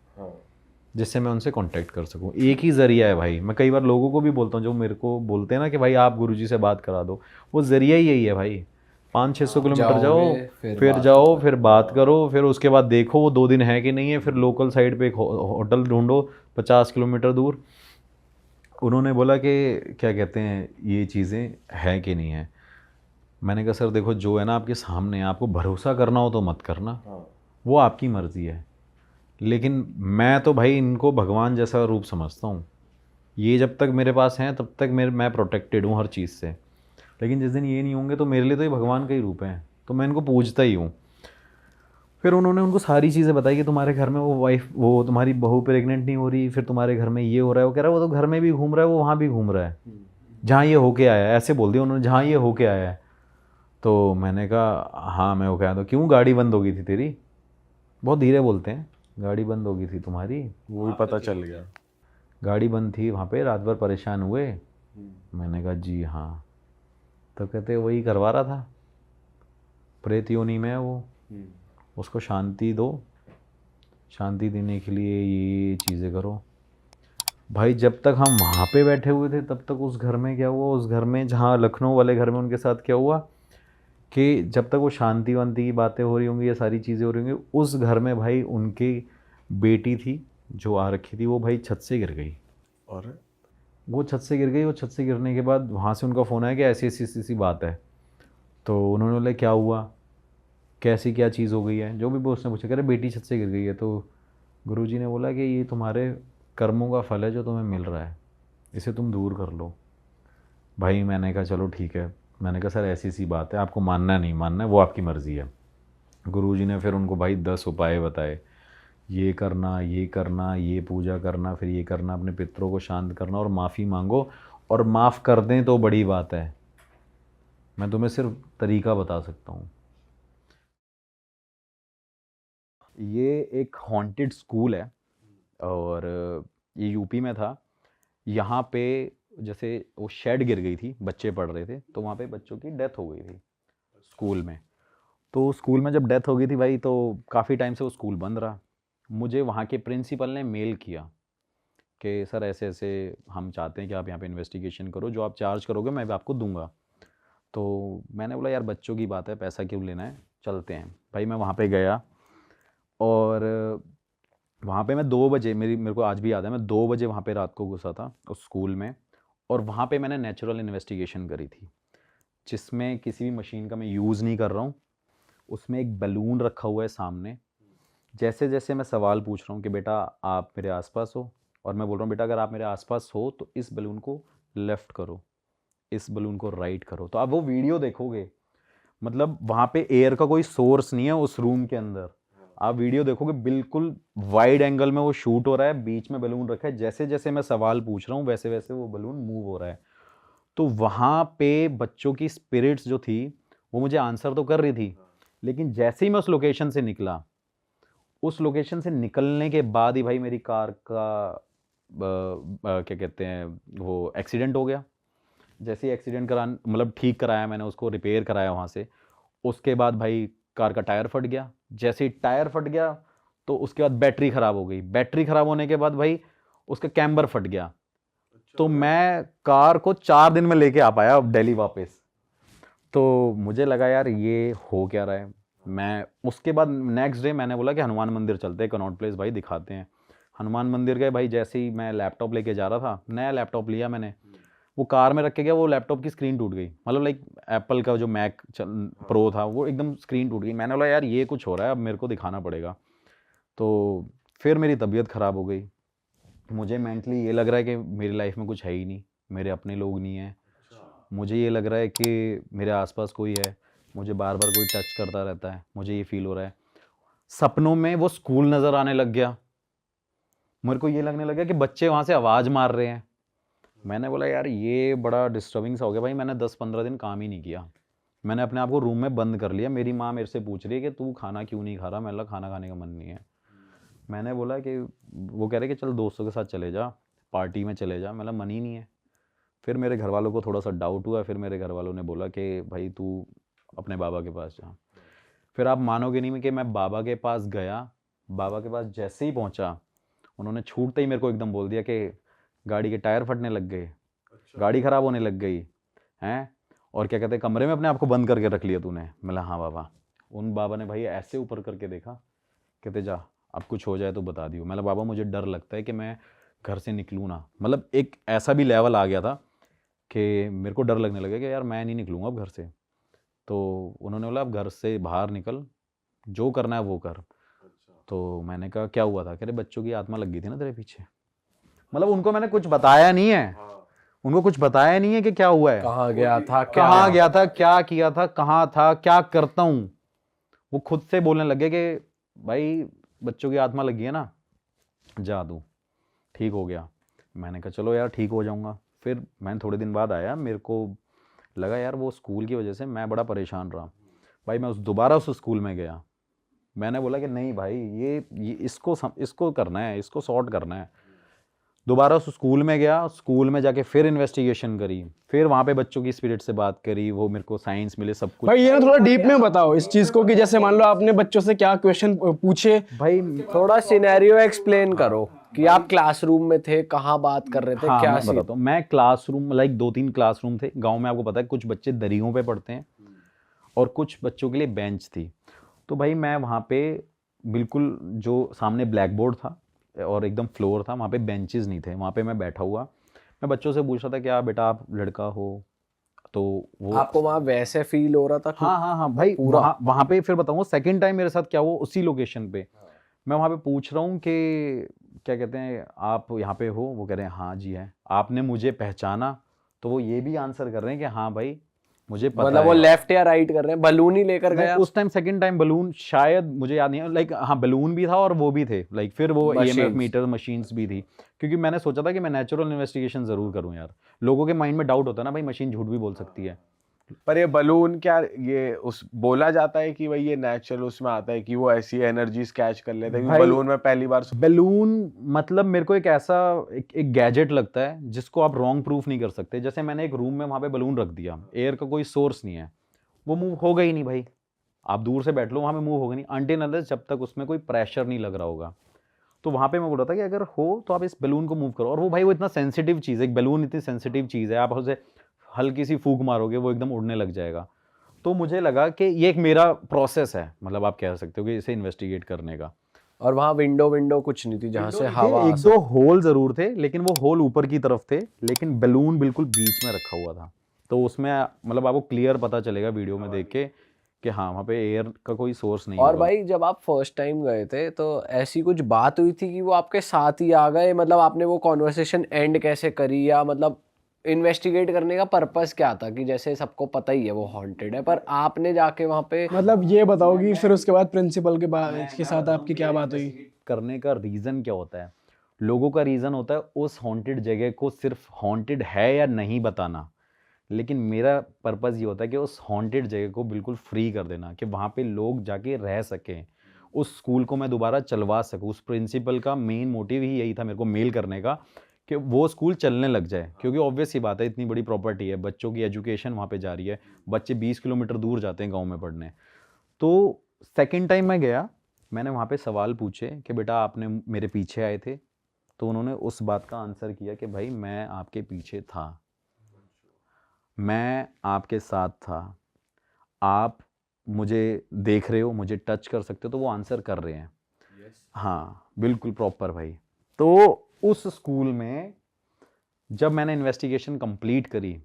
जिससे मैं उनसे कांटेक्ट कर सकूं। एक ही ज़रिया है भाई। मैं कई बार लोगों को भी बोलता हूँ जो मेरे को बोलते हैं ना कि भाई आप गुरुजी से बात करा दो, वो ज़रिया ही यही है भाई। 500-600 किलोमीटर जाओ, फिर जाओ, फिर बात करो, फिर उसके बाद देखो वो 2 दिन है कि नहीं है, फिर लोकल साइड पे एक होटल ढूंढो 50 किलोमीटर दूर। उन्होंने बोला कि क्या कहते हैं ये चीज़ें हैं कि नहीं है। मैंने कहा सर देखो जो है ना आपके सामने है, आपको भरोसा करना हो तो मत करना, वो आपकी मर्ज़ी है। लेकिन मैं तो भाई इनको भगवान जैसा रूप समझता हूँ। ये जब तक मेरे पास हैं तब तक मैं प्रोटेक्टेड हूँ हर चीज़ से। लेकिन जिस दिन ये नहीं होंगे तो मेरे लिए तो ये भगवान का ही रूप है, तो मैं इनको पूजता ही हूँ। फिर उन्होंने उनको सारी चीज़ें बताई कि तुम्हारे घर में वो तुम्हारी बहू प्रेग्नेंट नहीं हो रही, फिर तुम्हारे घर में ये हो रहा है। वो कह रहा है वो तो घर में भी घूम रहा है, वो वहाँ भी घूम रहा है जहाँ ये होके आया है। ऐसे बोल दिया उन्होंने, जहाँ ये होके आया है। तो मैंने कहा हाँ मैं होके आया। तो क्यों गाड़ी बंद हो गई थी तेरी? बहुत धीरे बोलते हैं। गाड़ी बंद हो गई थी तुम्हारी?
वो भी पता चल गया।
गाड़ी बंद थी वहाँ पे, रात भर परेशान हुए। मैंने कहा जी हाँ। तो कहते वही करवा रहा था, प्रेत योनि में है वो, उसको शांति दो, शांति देने के लिए ये चीज़ें करो। भाई जब तक हम वहाँ पे बैठे हुए थे तब तक उस घर में क्या हुआ, उस घर में जहाँ लखनऊ वाले घर में उनके साथ क्या हुआ कि जब तक वो शांति वांति की बातें हो रही होंगी, ये सारी चीज़ें हो रही होंगी, उस घर में भाई उनकी बेटी थी जो आ रखी थी, वो भाई छत से गिर गई।
और
वो छत से गिर गई। वो छत से गिरने के बाद वहाँ से उनका फ़ोन आया कि ऐसी ऐसी ऐसी बात है। तो उन्होंने बोला क्या हुआ, कैसी क्या चीज़ हो गई है, जो भी वो उसने पूछा। कह रहे बेटी छत से गिर गई है। तो गुरुजी ने बोला कि ये तुम्हारे कर्मों का फल है जो तुम्हें मिल रहा है, इसे तुम दूर कर लो। भाई मैंने कहा चलो ठीक है। मैंने कहा सर ऐसी सी बात है, आपको मानना नहीं मानना है वो आपकी मर्ज़ी है। गुरुजी ने फिर उनको भाई 10 उपाय बताए, ये करना, ये करना, ये पूजा करना, फिर ये करना, अपने पितरों को शांत करना और माफ़ी मांगो, और माफ़ कर दें तो बड़ी बात है। मैं तुम्हें सिर्फ तरीका बता सकता हूँ। ये एक हॉन्टेड स्कूल है और ये यूपी में था। यहाँ पे जैसे वो शेड गिर गई थी, बच्चे पढ़ रहे थे, तो वहाँ पे बच्चों की डेथ हो गई थी स्कूल में। तो स्कूल में जब डेथ हो गई थी भाई, तो काफ़ी टाइम से वो स्कूल बंद रहा। मुझे वहाँ के प्रिंसिपल ने मेल किया कि सर ऐसे ऐसे हम चाहते हैं कि आप यहाँ पे इन्वेस्टिगेशन करो, जो आप चार्ज करोगे मैं भी आपको दूंगा। तो मैंने बोला यार बच्चों की बात है, पैसा क्यों लेना है, चलते हैं। भाई मैं वहाँ पे गया और वहाँ पे मैं 2 बजे, मेरे को आज भी याद है, मैं 2 बजे वहाँ पे रात को घुसा था उस स्कूल में। और वहाँ पे मैंने नेचुरल इन्वेस्टिगेशन करी थी, जिसमें किसी भी मशीन का मैं यूज़ नहीं कर रहा हूँ। उसमें एक बैलून रखा हुआ है सामने। जैसे जैसे मैं सवाल पूछ रहा हूँ कि बेटा आप मेरे आसपास हो, और मैं बोल रहा हूँ बेटा अगर आप मेरे आसपास हो तो इस बैलून को लेफ़्ट करो, इस बैलून को राइट करो। तो आप वो वीडियो देखोगे, मतलब वहाँ पे एयर का कोई सोर्स नहीं है उस रूम के अंदर। आप वीडियो देखोगे बिल्कुल वाइड एंगल में वो शूट हो रहा है, बीच में बैलून रखा है, जैसे जैसे मैं सवाल पूछ रहा हूँ वैसे वैसे वो बैलून मूव हो रहा है। तो वहाँ पे बच्चों की स्पिरिट्स जो थी वो मुझे आंसर तो कर रही थी, लेकिन जैसे ही मैं उस लोकेशन से निकला, उस लोकेशन से निकलने के बाद ही भाई मेरी कार का क्या कहते हैं वो एक्सीडेंट हो गया। जैसे ही एक्सीडेंट करा, मतलब ठीक कराया मैंने उसको, रिपेयर कराया वहाँ से। उसके बाद भाई कार का टायर फट गया। जैसे ही टायर फट गया तो उसके बाद बैटरी ख़राब हो गई। बैटरी ख़राब होने के बाद भाई उसका कैम्बर फट गया। तो मैं कार को 4 दिन में लेके आ पाया दिल्ली वापस। तो मुझे लगा यार ये हो क्या रहा है। मैं उसके बाद नेक्स्ट डे मैंने बोला कि हनुमान मंदिर चलते हैं, कनॉट प्लेस भाई, दिखाते हैं। हनुमान मंदिर गए भाई। जैसे ही मैं लैपटॉप लेके जा रहा था, नया लैपटॉप लिया मैंने, वो कार में रख के गया, वो लैपटॉप की स्क्रीन टूट गई। मतलब लाइक एप्पल का जो मैक प्रो था वो एकदम स्क्रीन टूट गई। मैंने बोला यार ये कुछ हो रहा है, अब मेरे को दिखाना पड़ेगा। तो फिर मेरी तबीयत ख़राब हो गई। मुझे मेंटली ये लग रहा है कि मेरी लाइफ में कुछ है ही नहीं, मेरे अपने लोग नहीं हैं। मुझे ये लग रहा है कि मेरे आसपास कोई है, मुझे बार बार कोई टच करता रहता है, मुझे ये फील हो रहा है। सपनों में वो स्कूल नज़र आने लग गया। मेरे को ये लगने लगा कि बच्चे वहाँ से आवाज़ मार रहे हैं। मैंने बोला यार ये बड़ा डिस्टर्बिंग सा हो गया भाई। मैंने 10-15 दिन काम ही नहीं किया। मैंने अपने आप को रूम में बंद कर लिया। मेरी माँ मेरे से पूछ रही है कि तू खाना क्यों नहीं खा रहा। मैंने बोला खाना खाने का मन नहीं है। मैंने बोला कि वो कह रहे कि चल दोस्तों के साथ चले जा, पार्टी में चले जा। मेरा मन ही नहीं है। फिर मेरे घर वालों को थोड़ा सा डाउट हुआ, फिर मेरे घर वालों ने बोला कि भाई तू अपने बाबा के पास जा। फिर आप मानोगे नहीं कि मैं बाबा के पास गया, बाबा के पास जैसे ही पहुंचा, उन्होंने छूटते ही मेरे को एकदम बोल दिया कि गाड़ी के टायर फटने लग गए, गाड़ी ख़राब होने लग गई हैं, और क्या कहते हैं कमरे में अपने आप को बंद करके रख लिया तूने। मैं हाँ बाबा। उन बाबा ने भाई ऐसे ऊपर करके देखा, कहते जा अब कुछ हो जाए तो बता दियो। मैं बाबा मुझे डर लगता है कि मैं घर से निकलूँ ना, मतलब एक ऐसा भी लेवल आ गया था कि मेरे को डर लगने लगा कि यार मैं नहीं निकलूँगा अब घर से। तो उन्होंने बोला अब घर से बाहर निकल, जो करना है वो कर। तो मैंने कहा क्या हुआ था? कह रहे बच्चों की आत्मा लग गई थी ना तेरे पीछे। मतलब उनको मैंने कुछ बताया नहीं है, उनको कुछ बताया नहीं है कि क्या हुआ है,
कहाँ गया था,
कहाँ गया था, क्या किया था, कहाँ था, क्या करता हूँ। वो खुद से बोलने लगे कि भाई बच्चों की आत्मा लगी है ना, जा दूँ, ठीक हो गया। मैंने कहा चलो यार ठीक हो जाऊँगा। फिर मैंने थोड़े दिन बाद आया, मेरे को लगा यार वो स्कूल की वजह से मैं बड़ा परेशान रहा। भाई मैं दोबारा उस स्कूल में गया, मैंने बोला कि नहीं भाई ये इसको करना है, इसको सॉर्ट करना है। दोबारा उस स्कूल में गया, स्कूल में जाके फिर इन्वेस्टिगेशन करी, फिर वहाँ पे बच्चों की स्पिरिट से बात करी, वो मेरे को साइंस मिले, सब कुछ।
भाई ये ना थोड़ा डीप में बताओ इस चीज को कि जैसे मान लो आपने बच्चों से क्या क्वेश्चन पूछे।
भाई
थोड़ा सिनेरियो एक्सप्लेन करो कि आप क्लासरूम में थे, कहाँ बात कर रहे थे,
हाँ
क्या
मैं बताता हूँ। मैं क्लासरूम लाइक 2-3 क्लासरूम थे गांव में, आपको पता है कुछ बच्चे दरियों पे पढ़ते हैं और कुछ बच्चों के लिए बेंच थी। तो भाई मैं वहाँ पे बिल्कुल जो सामने ब्लैक बोर्ड था और एकदम फ्लोर था, वहाँ पे बेंचेस नहीं थे, वहाँ पे मैं बैठा हुआ, मैं बच्चों से पूछ रहा था क्या बेटा आप लड़का हो? तो वो
आपको वहाँ वैसे फील हो रहा था?
हाँ भाई
पूरा
वहाँ पे फिर बताऊँगा सेकंड टाइम मेरे साथ क्या हुआ उसी लोकेशन पे। मैं वहाँ पे पूछ रहा हूँ कि क्या कहते हैं आप यहाँ पे हो? वो कह रहे हैं हाँ जी है। आपने मुझे पहचाना? तो वो ये भी आंसर कर रहे हैं कि हाँ भाई मुझे पता
मतलब वो
है।
लेफ्ट या राइट कर रहे हैं? बलून ही लेकर
नहीं,
गया?
उस टाइम सेकंड टाइम बलून शायद मुझे याद नहीं है, लाइक हाँ बलून भी था और वो भी थे, लाइक फिर वो ईएमएफ मीटर मशीन्स भी थी, क्योंकि मैंने सोचा था कि मैं नेचुरल इन्वेस्टिगेशन जरूर करूं यार। लोगों के माइंड में डाउट होता है ना भाई, मशीन झूठ भी बोल सकती है।
पर ये बलून क्या ये उस बोला जाता है कि भाई ये नेचुरल उसमें आता है कि वो ऐसी एनर्जीज कैच कर लेता है?
भाई,
बलून में पहली बार
बलून मतलब मेरे को एक ऐसा एक गैजेट लगता है जिसको आप रॉन्ग प्रूफ नहीं कर सकते। जैसे मैंने एक रूम में वहां पे बलून रख दिया, एयर का कोई सोर्स नहीं है, वो मूव होगा ही नहीं भाई। आप दूर से बैठ लो वहां पे मूव होगा नहीं अनटिल अनलेस जब तक उसमें कोई प्रेशर नहीं लग रहा होगा। तो वहां पे मैं बोल रहा था कि अगर हो तो आप इस बलून को मूव करो। और वो भाई वो इतना सेंसिटिव चीज़ है, एक बलून इतनी सेंसिटिव चीज़ है, आप उसे हल्की सी फूंक मारोगे वो एकदम उड़ने लग जाएगा। तो मुझे लगा कि ये एक मेरा प्रोसेस है, मतलब आप कह सकते हो कि इसे इन्वेस्टिगेट करने का।
और वहाँ विंडो कुछ नहीं थी जहाँ से हवा
एक दो होल जरूर थे, लेकिन वो होल ऊपर की तरफ थे, लेकिन बलून बिल्कुल बीच में रखा हुआ था। तो उसमें मतलब आपको क्लियर पता चलेगा वीडियो में देख के कि हाँ वहाँ पे एयर का कोई सोर्स नहीं
और
होगा।
भाई जब आप फर्स्ट टाइम गए थे तो ऐसी कुछ बात हुई थी कि वो आपके साथ ही आ गए? मतलब आपने वो कॉन्वर्सेशन एंड कैसे करी, या मतलब इन्वेस्टिगेट करने का पर्पस क्या था? कि जैसे सबको पता ही है वो हॉन्टेड है, पर आपने जाके वहाँ पे
मतलब ये बताओ कि फिर उसके बाद प्रिंसिपल के साथ आपकी क्या बात हुई?
करने का रीज़न क्या होता है? लोगों का रीज़न होता है उस हॉन्टेड जगह को सिर्फ हॉन्टेड है या नहीं बताना, लेकिन मेरा पर्पज़ ये होता है कि उस हॉन्टेड जगह को बिल्कुल फ्री कर देना, कि वहाँ पे लोग जाके रह सकें, उस स्कूल को मैं दोबारा चलवा सकूँ। उस प्रिंसिपल का मेन मोटिव ही यही था मेरे को मेल करने का, कि वो स्कूल चलने लग जाए। क्योंकि ऑब्वियस ही बात है, इतनी बड़ी प्रॉपर्टी है, बच्चों की एजुकेशन वहाँ पे जा रही है, बच्चे 20 किलोमीटर दूर जाते हैं गाँव में पढ़ने। तो सेकेंड टाइम मैं गया, मैंने वहाँ पे सवाल पूछे कि बेटा आपने मेरे पीछे आए थे? तो उन्होंने उस बात का आंसर किया कि भाई मैं आपके पीछे था, मैं आपके साथ था, आप मुझे देख रहे हो, मुझे टच कर सकते हो। तो वो आंसर कर रहे हैं हाँ बिल्कुल प्रॉपर भाई। तो उस स्कूल में जब मैंने इन्वेस्टिगेशन कंप्लीट करी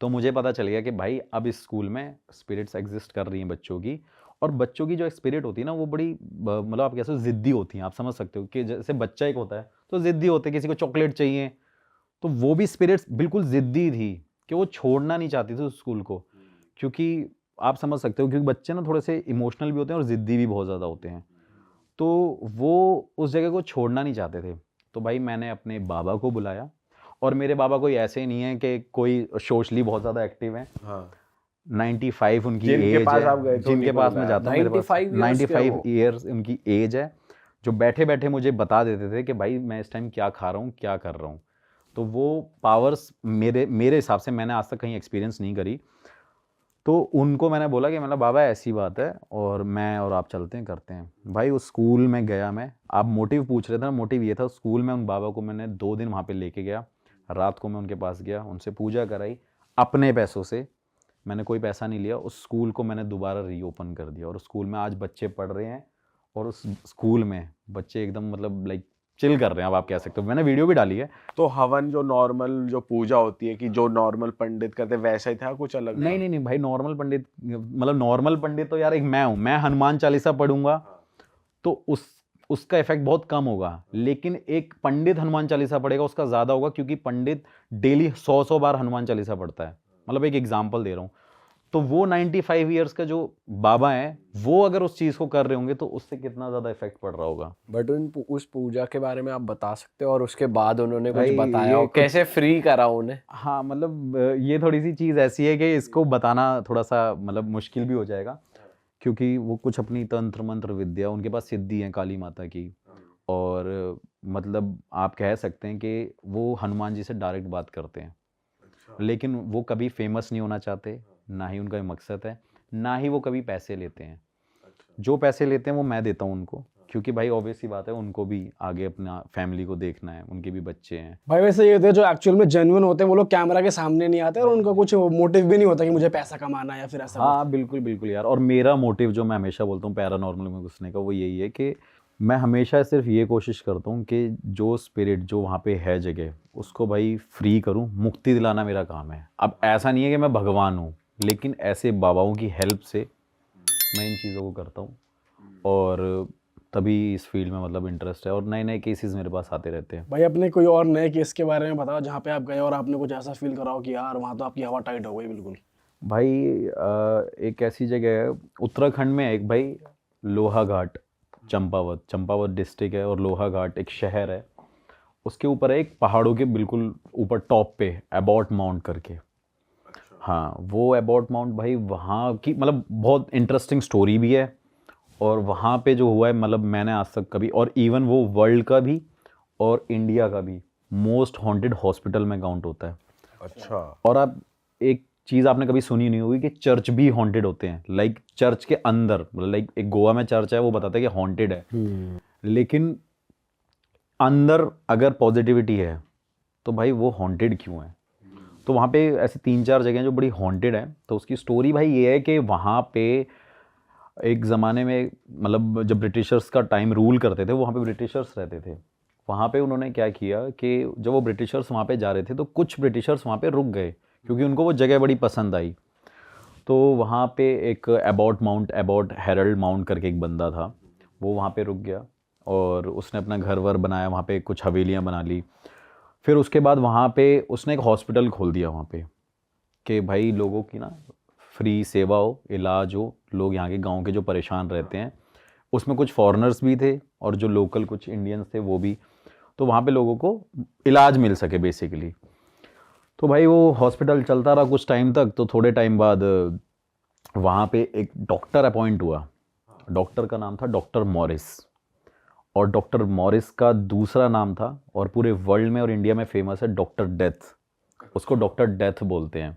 तो मुझे पता चल गया कि भाई अब इस स्कूल में स्पिरिट्स एग्जिस्ट कर रही हैं बच्चों की। और बच्चों की जो स्पिरिट होती है ना वो बड़ी मतलब आप कैसे ज़िद्दी होती हैं, आप समझ सकते हो कि जैसे बच्चा एक होता है तो ज़िद्दी होते हैं, किसी को चॉकलेट चाहिए, तो वो भी स्पिरिट्स बिल्कुल ज़िद्दी थी कि वो छोड़ना नहीं चाहती थी उस स्कूल को। क्योंकि आप समझ सकते हो क्योंकि बच्चे ना थोड़े से इमोशनल भी होते हैं और ज़िद्दी भी बहुत ज़्यादा होते हैं, तो वो उस जगह को छोड़ना नहीं चाहते थे। तो भाई मैंने अपने बाबा को बुलाया, और मेरे बाबा कोई ऐसे नहीं है कि कोई सोशली बहुत ज़्यादा एक्टिव हैं।
हाँ
95 उनकी
जिनके
एज
पास
है,
आप गए थे
जिनके
उन्हीं को
पास मैं
बुलाया।
जाता हूँ, मेरे पास
95 years के
95
हो?
ईयर्स उनकी एज है, जो बैठे बैठे मुझे बता देते थे कि भाई मैं इस टाइम क्या खा रहा हूँ, क्या कर रहा हूँ। तो वो पावर्स मेरे मेरे हिसाब से, मैंने आज तक कहीं एक्सपीरियंस नहीं करी, तो उनको मैंने बोला कि मतलब बाबा ऐसी बात है और मैं और आप चलते हैं, करते हैं। भाई उस स्कूल में गया मैं, आप मोटिव पूछ रहे थे ना, मोटिव ये था, स्कूल में उन बाबा को मैंने 2 दिन वहाँ पे लेके गया। रात को मैं उनके पास गया, उनसे पूजा कराई अपने पैसों से, मैंने कोई पैसा नहीं लिया। उस स्कूल को मैंने दोबारा रीओपन कर दिया और उस स्कूल में आज बच्चे पढ़ रहे हैं और उस स्कूल में बच्चे एकदम मतलब लाइक चिल कर रहे हैं, अब आप कह सकते हो। मैंने वीडियो भी डाली है।
तो हवन जो नॉर्मल जो पूजा होती है कि जो नॉर्मल पंडित करते वैसा ही था, कुछ अलग था?
नहीं नहीं नहीं भाई, नॉर्मल पंडित मतलब नॉर्मल पंडित तो यार एक मैं हूँ, मैं हनुमान चालीसा पढ़ूंगा तो उसका इफेक्ट बहुत कम होगा, लेकिन एक पंडित हनुमान चालीसा पढ़ेगा उसका ज़्यादा होगा, क्योंकि पंडित डेली 100 बार हनुमान चालीसा पढ़ता है। मतलब एक एग्जाम्पल दे रहा हूँ, तो वो 95 ईयर्स का जो बाबा है वो अगर उस चीज़ को कर रहे होंगे तो उससे कितना ज़्यादा इफेक्ट पड़ रहा होगा।
बट उस पूजा के बारे में आप बता सकते हो और उसके बाद उन्होंने कुछ
भाई,
बताया
ये
हो, कैसे फ्री करा उन्हें?
हाँ मतलब ये थोड़ी सी चीज़ ऐसी है कि इसको बताना थोड़ा सा मतलब मुश्किल भी हो जाएगा, क्योंकि वो कुछ अपनी तंत्र मंत्र विद्या, उनके पास सिद्धि है काली माता की, और मतलब आप कह सकते हैं कि वो हनुमान जी से डायरेक्ट बात करते हैं, लेकिन वो कभी फेमस नहीं होना चाहते, ना ही उनका ये मकसद है, ना ही वो कभी पैसे लेते हैं। जो पैसे लेते हैं वो मैं देता हूँ उनको, क्योंकि भाई ऑब्वियस सी बात है, उनको भी आगे अपना फैमिली को देखना है, उनके भी बच्चे हैं।
भाई वैसे ये होते हैं जो एक्चुअल में जेन्युइन होते हैं, वो लोग कैमरा के सामने नहीं आते और उनका कुछ मोटिव भी नहीं होता कि मुझे पैसा कमाना है या फिर ऐसा
हाँ बिल्कुल बिल्कुल यार, और मेरा मोटिव जो मैं हमेशा बोलता हूँ पैरानॉर्मल में घुसने का, वो यही है कि मैं हमेशा सिर्फ ये कोशिश करता हूँ कि जो स्पिरिट जो वहाँ पे है जगह, उसको भाई फ्री करूँ, मुक्ति दिलाना मेरा काम है। अब ऐसा नहीं है कि मैं भगवान हूँ, लेकिन ऐसे बाबाओं की हेल्प से मैं इन चीज़ों को करता हूँ, और तभी इस फील्ड में मतलब इंटरेस्ट है, और नए नए केसेस मेरे पास आते रहते हैं।
भाई अपने कोई और नए केस के बारे में बताओ जहाँ पे आप गए और आपने कुछ ऐसा फील करा हो कि यार वहाँ तो आपकी हवा टाइट हो गई बिल्कुल।
भाई एक ऐसी जगह है उत्तराखंड में, एक भाई लोहा घाट, चंपावत डिस्ट्रिक्ट है, और लोहा घाट एक शहर है, उसके ऊपर है एक पहाड़ों के बिल्कुल ऊपर टॉप पे एबॉट माउंट करके। हाँ वो एबॉट माउंट भाई, वहाँ की मतलब बहुत इंटरेस्टिंग स्टोरी भी है, और वहाँ पे जो हुआ है मतलब मैंने आज तक कभी, और इवन वो वर्ल्ड का भी और इंडिया का भी मोस्ट हॉन्टेड हॉस्पिटल में काउंट होता है।
अच्छा।
और आप एक चीज़ आपने कभी सुनी नहीं होगी कि चर्च भी हॉन्टेड होते हैं, लाइक चर्च के अंदर, मतलब लाइक एक गोवा में चर्च है वो बताता है कि हॉन्टेड है, लेकिन अंदर अगर पॉजिटिविटी है तो भाई वो हॉन्टेड क्यों है? तो वहाँ पे ऐसे 3-4 जगह जो बड़ी हॉन्टेड है। तो उसकी स्टोरी भाई ये है कि वहाँ पे एक ज़माने में मतलब जब ब्रिटिशर्स का टाइम रूल करते थे, वहाँ पे ब्रिटिशर्स रहते थे, वहाँ पे उन्होंने क्या किया कि जब वो ब्रिटिशर्स वहाँ पे जा रहे थे तो कुछ ब्रिटिशर्स वहाँ पे रुक गए, क्योंकि उनको वो जगह बड़ी पसंद आई। तो वहाँ पे एक एबॉट हेरल्ड माउंट करके एक बंदा था, वो वहाँ पे रुक गया और उसने अपना घर वर बनाया, वहाँ पे कुछ हवेलियाँ बना ली। फिर उसके बाद वहाँ पे उसने एक हॉस्पिटल खोल दिया वहाँ पे, कि भाई लोगों की ना फ्री सेवा हो, इलाज हो, लोग यहाँ के गांव के जो परेशान रहते हैं, उसमें कुछ फॉरेनर्स भी थे और जो लोकल कुछ इंडियंस थे वो भी, तो वहाँ पे लोगों को इलाज मिल सके बेसिकली। तो भाई वो हॉस्पिटल चलता रहा कुछ टाइम तक, तो थोड़े टाइम बाद वहाँ पे एक डॉक्टर अपॉइंट हुआ। डॉक्टर का नाम था डॉक्टर मॉरिस, और डॉक्टर मॉरिस का दूसरा नाम था, और पूरे वर्ल्ड में और इंडिया में फेमस है, डॉक्टर डेथ। उसको डॉक्टर डेथ बोलते हैं।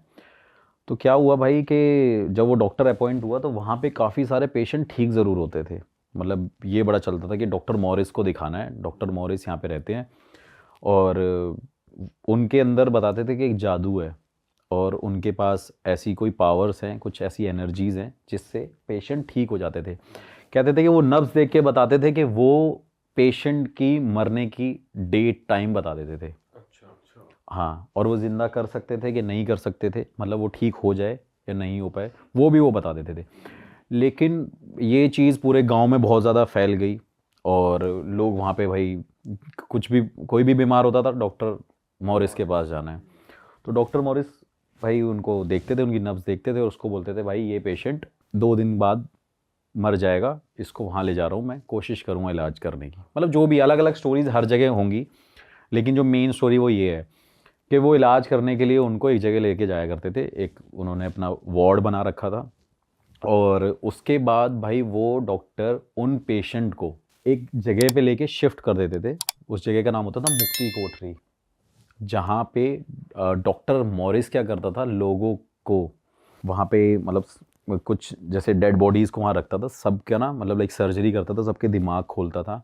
तो क्या हुआ भाई कि जब वो डॉक्टर अपॉइंट हुआ तो वहाँ पे काफ़ी सारे पेशेंट ठीक ज़रूर होते थे, मतलब ये बड़ा चलता था कि डॉक्टर मॉरिस को दिखाना है, डॉक्टर मॉरिस यहाँ पे रहते हैं, और उनके अंदर बताते थे कि एक जादू है और उनके पास ऐसी कोई पावर्स हैं, कुछ ऐसी एनर्जीज़ हैं जिससे पेशेंट ठीक हो जाते थे। कहते थे कि वो नब्ज़ देख के बताते थे कि वो पेशेंट की मरने की डेट टाइम बता देते थे। हाँ, और वो ज़िंदा कर सकते थे कि नहीं कर सकते थे, मतलब वो ठीक हो जाए या नहीं हो पाए वो भी वो बता देते थे। लेकिन ये चीज़ पूरे गांव में बहुत ज़्यादा फैल गई, और लोग वहाँ पे भाई कुछ भी, कोई भी बीमार होता था डॉक्टर मॉरिस के पास जाना है, तो डॉक्टर मॉरिस भाई उनको देखते थे, उनकी नब्ज़ देखते थे और उसको बोलते थे भाई ये पेशेंट 2 दिन बाद मर जाएगा, इसको वहाँ ले जा रहा हूँ, मैं कोशिश करूँगा इलाज करने की। मतलब जो भी अलग अलग स्टोरीज़ हर जगह होंगी, लेकिन जो मेन स्टोरी वो ये है कि वो इलाज करने के लिए उनको एक जगह लेके जाया करते थे, एक उन्होंने अपना वार्ड बना रखा था, और उसके बाद भाई वो डॉक्टर उन पेशेंट को एक जगह पे लेके शिफ्ट कर देते थे। उस जगह का नाम होता था मुक्ति कोठरी। जहाँ पे डॉक्टर मॉरिस क्या करता था, लोगों को वहाँ पे मतलब कुछ जैसे डेड बॉडीज़ को वहाँ रखता था, सबका ना मतलब लाइक सर्जरी करता था, सबके दिमाग खोलता था।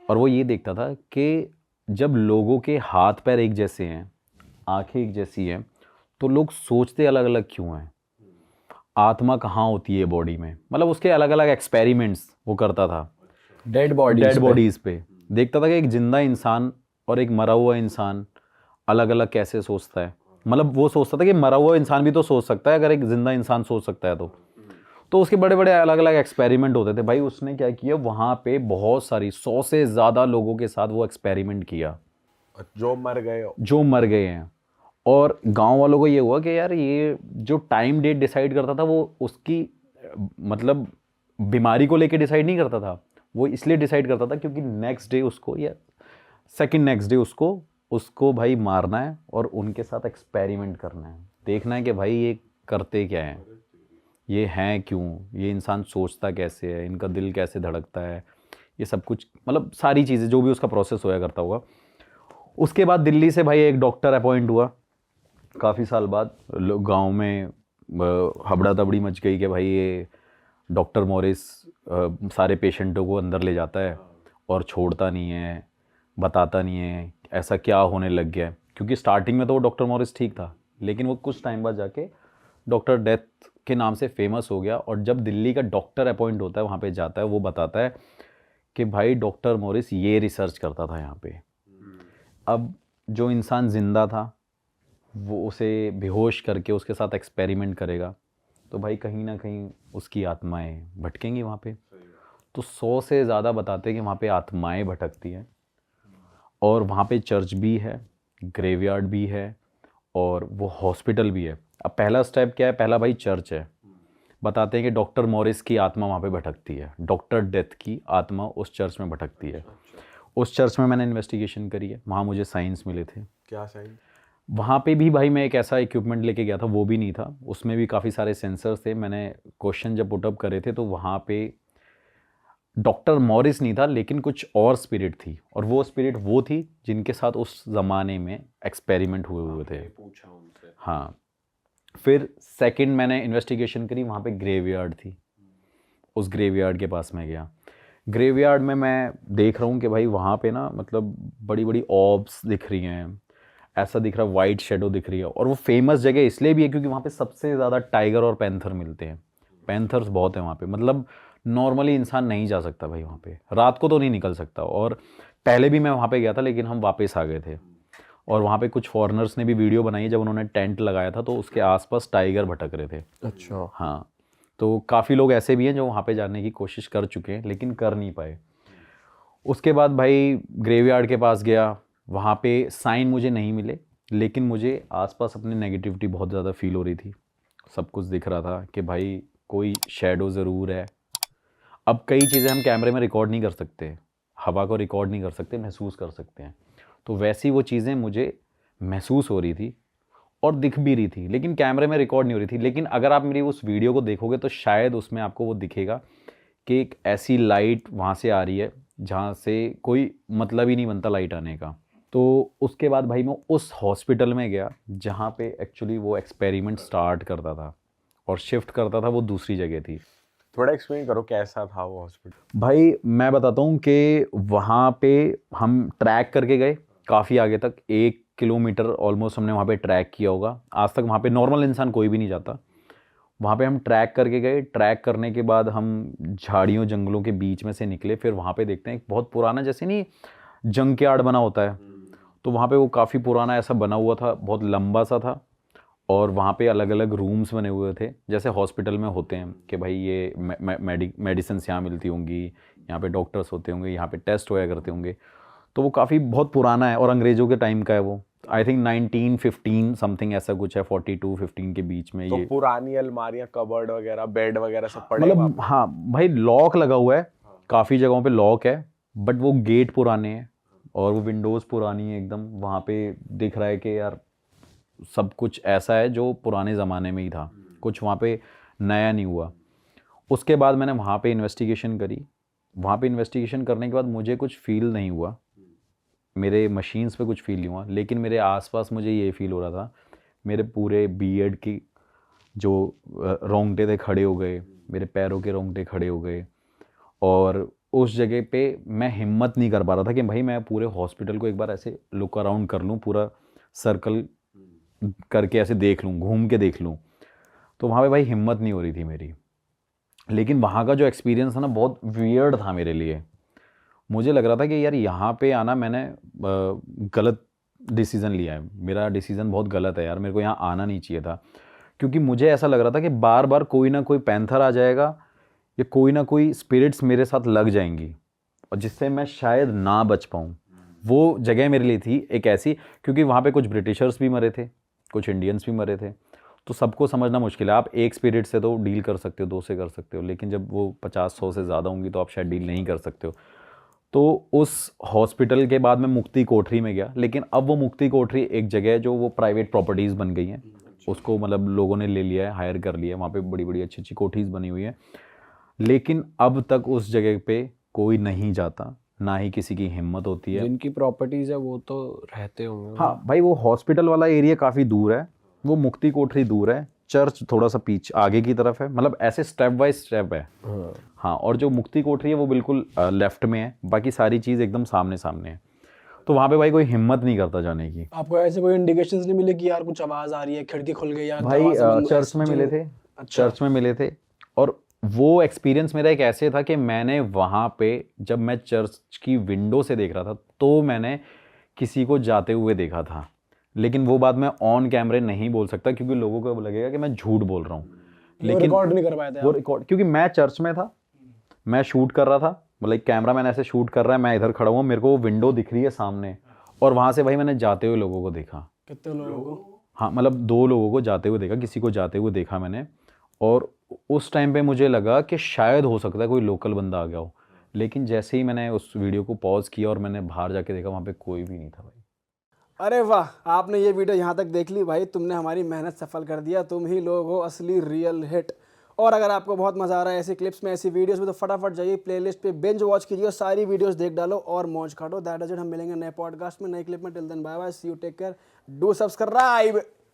और वो ये देखता था कि जब लोगों के हाथ पैर एक जैसे हैं, आंखें एक जैसी हैं, तो लोग सोचते अलग अलग क्यों हैं, आत्मा कहाँ होती है बॉडी में, मतलब उसके अलग अलग एक्सपेरिमेंट्स वो करता था
डेड बॉडीज
डेड बॉडीज़ पे। देखता था कि एक जिंदा इंसान और एक मरा हुआ इंसान अलग अलग कैसे सोचता है। मतलब वो सोचता था कि मरा हुआ इंसान भी तो सोच सकता है, अगर एक जिंदा इंसान सोच सकता है तो उसके बड़े बड़े अलग अलग एक्सपेरिमेंट होते थे भाई। उसने क्या किया, वहाँ पे बहुत सारी 100 से ज़्यादा लोगों के साथ वो एक्सपेरिमेंट किया
जो मर गए हो।
जो मर गए हैं। और गांव वालों को ये हुआ कि यार ये जो टाइम डेट डिसाइड करता था वो उसकी मतलब बीमारी को लेके डिसाइड नहीं करता था, वो इसलिए डिसाइड करता था क्योंकि नेक्स्ट डे उसको या सेकंड नेक्स्ट डे उसको उसको भाई मारना है और उनके साथ एक्सपेरिमेंट करना है, देखना है कि भाई ये करते क्या हैं, ये हैं क्यों, ये इंसान सोचता कैसे है, इनका दिल कैसे धड़कता है, ये सब कुछ मतलब सारी चीज़ें जो भी उसका प्रोसेस होया करता होगा। उसके बाद दिल्ली से भाई एक डॉक्टर अपॉइंट हुआ काफ़ी साल बाद। लोग गांव में हबड़ा तबड़ी मच गई कि भाई ये डॉक्टर मॉरिस सारे पेशेंटों को अंदर ले जाता है और छोड़ता नहीं है, बताता नहीं है ऐसा क्या होने लग गया है। क्योंकि स्टार्टिंग में तो वो डॉक्टर मॉरिस ठीक था, लेकिन वो कुछ टाइम बाद जाके डॉक्टर डेथ के नाम से फेमस हो गया। और जब दिल्ली का डॉक्टर अपॉइंट होता है वहाँ पे जाता है, वो बताता है कि भाई डॉक्टर मॉरिस ये रिसर्च करता था यहाँ पे। अब जो इंसान ज़िंदा था वो उसे बेहोश करके उसके साथ एक्सपेरिमेंट करेगा, तो भाई कहीं ना कहीं उसकी आत्माएं भटकेंगी वहाँ पे। तो 100 से ज़्यादा बताते हैं कि वहाँ पे आत्माएं भटकती हैं। और वहाँ पे चर्च भी है, ग्रेवयार्ड भी है और वो हॉस्पिटल भी है। अब पहला स्टेप क्या है, पहला भाई चर्च है। बताते हैं कि डॉक्टर मॉरिस की आत्मा वहाँ पे भटकती है, डॉक्टर डेथ की आत्मा उस चर्च में भटकती है। उस चर्च में मैंने इन्वेस्टिगेशन करी है, वहाँ मुझे साइंस मिले थे।
क्या साइन?
वहाँ पे भी भाई मैं एक ऐसा इक्विपमेंट लेके गया था, वो भी नहीं था, उसमें भी काफ़ी सारे सेंसर्स थे। मैंने क्वेश्चन जब पुटअप करे थे तो वहाँ पे डॉक्टर मॉरिस नहीं था, लेकिन कुछ और स्पिरिट थी, और वो स्पिरिट वो थी जिनके साथ उस ज़माने में एक्सपेरिमेंट हुए थे।
पूछा उनसे।
हाँ। फिर सेकंड मैंने इन्वेस्टिगेशन करी, वहाँ पे ग्रेवयार्ड थी, उस ग्रेवयार्ड के पास मैं गया। ग्रेवयार्ड में मैं देख रहा हूँ कि भाई वहाँ पे ना मतलब बड़ी बड़ी ऑब्स दिख रही हैं, ऐसा दिख रहा है वाइट शेडो दिख रही है। और वो फेमस जगह इसलिए भी है क्योंकि वहाँ पे सबसे ज़्यादा टाइगर और पैंथर मिलते हैं। पैंथर्स बहुत हैं वहाँ पे, मतलब नॉर्मली इंसान नहीं जा सकता भाई वहाँ पे, रात को तो नहीं निकल सकता। और पहले भी मैं वहाँ पे गया था लेकिन हम वापस आ गए थे। और वहाँ पे कुछ फॉरेनर्स ने भी वीडियो बनाई, जब उन्होंने टेंट लगाया था तो उसके आसपास टाइगर भटक रहे थे।
अच्छा।
हाँ, तो काफ़ी लोग ऐसे भी हैं जो वहाँ पे जाने की कोशिश कर चुके हैं लेकिन कर नहीं पाए। उसके बाद भाई ग्रेवयार्ड के पास गया, वहाँ पे साइन मुझे नहीं मिले, लेकिन मुझे आसपास अपनी नेगेटिविटी बहुत ज़्यादा फील हो रही थी। सब कुछ दिख रहा था कि भाई कोई शेडो ज़रूर है। अब कई चीज़ें हम कैमरे में रिकॉर्ड नहीं कर सकते, हवा को रिकॉर्ड नहीं कर सकते, महसूस कर सकते हैं। तो वैसी वो चीज़ें मुझे महसूस हो रही थी और दिख भी रही थी, लेकिन कैमरे में रिकॉर्ड नहीं हो रही थी। लेकिन अगर आप मेरी उस वीडियो को देखोगे तो शायद उसमें आपको वो दिखेगा कि एक ऐसी लाइट वहाँ से आ रही है जहाँ से कोई मतलब ही नहीं बनता लाइट आने का। तो उसके बाद भाई मैं उस हॉस्पिटल में गया जहाँ पे एक्चुअली वो एक्सपेरिमेंट स्टार्ट करता था और शिफ्ट करता था, वो दूसरी जगह थी।
थोड़ा एक्सप्लेन करो कैसा था वो हॉस्पिटल।
भाई मैं बताता हूँ कि वहाँ पे हम ट्रैक करके गए काफ़ी आगे तक, 1 किलोमीटर ऑलमोस्ट हमने वहाँ पे ट्रैक किया होगा। आज तक वहाँ पे नॉर्मल इंसान कोई भी नहीं जाता। वहाँ पे हम ट्रैक करके गए, ट्रैक करने के बाद हम झाड़ियों जंगलों के बीच में से निकले। फिर वहाँ पे देखते हैं एक बहुत पुराना, जैसे नहीं जंक यार्ड बना होता है, तो वहाँ पे वो काफ़ी पुराना ऐसा बना हुआ था, बहुत लंबा सा था। और वहाँ पे अलग अलग रूम्स बने हुए थे जैसे हॉस्पिटल में होते हैं कि भाई ये मेडिसिन यहाँ मिलती होंगी, यहाँ पे डॉक्टर्स होते होंगे, यहाँ पे टेस्ट होया करते होंगे। तो वो काफ़ी बहुत पुराना है और अंग्रेज़ों के टाइम का है वो। आई थिंक 1915 समथिंग ऐसा कुछ है, 42-15 के बीच में
तो
ये।
पुरानी अलमारियां, कबर्ड वगैरह, बेड वगैरह सब पड़े हैं वहाँ
मतलब
पे?
हाँ भाई, लॉक लगा हुआ है, काफ़ी जगहों पे लॉक है, बट वो गेट पुराने हैं और वो विंडोज़ पुरानी है एकदम। वहाँ पे दिख रहा है कि यार सब कुछ ऐसा है जो पुराने ज़माने में ही था, कुछ वहाँ पे नया नहीं हुआ। उसके बाद मैंने वहाँ पे इन्वेस्टिगेशन करी। वहाँ पे इन्वेस्टिगेशन करने के बाद मुझे कुछ फील नहीं हुआ, मेरे मशीन्स पे कुछ फील नहीं हुआ, लेकिन मेरे आसपास मुझे ये फील हो रहा था, मेरे पूरे बीएड की जो रोंगटे थे खड़े हो गए, मेरे पैरों के रोंगटे खड़े हो गए। और उस जगह पे मैं हिम्मत नहीं कर पा रहा था कि भाई मैं पूरे हॉस्पिटल को एक बार ऐसे लुक अराउंड कर लूँ, पूरा सर्कल करके ऐसे देख लूँ, घूम के देख लूँ। तो वहाँ पे भाई हिम्मत नहीं हो रही थी मेरी। लेकिन वहाँ का जो एक्सपीरियंस था ना, बहुत वियर्ड था मेरे लिए। मुझे लग रहा था कि यार यहाँ पे आना मैंने गलत डिसीज़न लिया है, मेरा डिसीज़न बहुत गलत है यार, मेरे को यहाँ आना नहीं चाहिए था। क्योंकि मुझे ऐसा लग रहा था कि बार बार कोई ना कोई पैंथर आ जाएगा या कोई ना कोई स्पिरिट्स मेरे साथ लग जाएंगी, और जिससे मैं शायद ना बच पाऊँ। वो जगह मेरे लिए थी एक ऐसी, क्योंकि वहाँ पे कुछ ब्रिटिशर्स भी मरे थे, कुछ इंडियंस भी मरे थे। तो सबको समझना मुश्किल है। आप एक स्पिरिट से तो डील कर सकते हो, 2 से कर सकते हो, लेकिन जब वो 50-100 से ज़्यादा होंगी तो आप शायद डील नहीं कर सकते हो। तो उस हॉस्पिटल के बाद मैं मुक्ति कोठरी में गया, लेकिन अब वो मुक्ति कोठरी एक जगह है जो वो प्राइवेट प्रॉपर्टीज़ बन गई हैं, उसको मतलब लोगों ने ले लिया है, हायर कर लिया है। वहाँ पे बड़ी बड़ी अच्छी अच्छी कोठीज़ बनी हुई है, लेकिन अब तक उस जगह पे कोई नहीं जाता, ना ही किसी की हिम्मत होती है।
जिनकी प्रॉपर्टीज है वो तो रहते होंगे।
हाँ भाई, वो हॉस्पिटल वाला एरिया काफ़ी दूर है, वो मुक्ति कोठरी दूर है, चर्च थोड़ा सा पीछे आगे की तरफ है, मतलब ऐसे स्टेप बाय स्टेप है। हाँ, और जो मुक्ति कोठरी है वो बिल्कुल लेफ्ट में है, बाकी सारी चीज़ एकदम सामने सामने है। तो वहाँ पे भाई कोई हिम्मत नहीं करता जाने की।
आपको ऐसे कोई इंडिकेशंस नहीं मिले कि यार कुछ आवाज आ रही है, खिड़की खुल गई या
भाई
दरवाजा बंद हुआ,
चर्च में मिले थे,
अच्छा।
चर्च में मिले थे। और वो एक्सपीरियंस मेरा एक ऐसे था कि मैंने वहाँ पे जब मैं चर्च की विंडो से देख रहा था तो मैंने किसी को जाते हुए देखा था, लेकिन वो बात मैं ऑन कैमरे नहीं बोल सकता क्योंकि लोगों को लगेगा कि मैं झूठ बोल रहा हूँ।
वो रिकॉर्ड नहीं कर पाए थे
वो
आप?
रिकॉर्ड, क्योंकि मैं चर्च में था, मैं शूट कर रहा था, मतलब कैमरा मैन ऐसे शूट कर रहा है, मैं इधर खड़ा हुआ, मेरे को वो विंडो दिख रही है सामने, और वहाँ से भाई मैंने जाते हुए लोगों को देखा।
कितने लोगों को?
हाँ, मतलब 2 लोगों को जाते हुए देखा, किसी को जाते हुए देखा मैंने। और उस टाइम पे मुझे लगा कि शायद हो सकता है कोई लोकल बंदा आ गया हो, लेकिन जैसे ही मैंने उस वीडियो को पॉज किया और मैंने बाहर जाके देखा, वहाँ पे कोई भी नहीं था भाई।
अरे वाह, आपने ये वीडियो यहाँ तक देख ली भाई, तुमने हमारी मेहनत सफल कर दिया, तुम ही लोग हो असली रियल हिट। और अगर आपको बहुत मजा आ रहा है ऐसी क्लिप्स में, ऐसी वीडियोस में, तो फटाफट जाइए प्लेलिस्ट पे बिंज वॉच कीजिए, सारी वीडियोस देख डालो और मौज काटो। That is it. हम मिलेंगे नए पॉडकास्ट में, नए क्लिप में। Till then bye bye, see you, take care, do subscribe.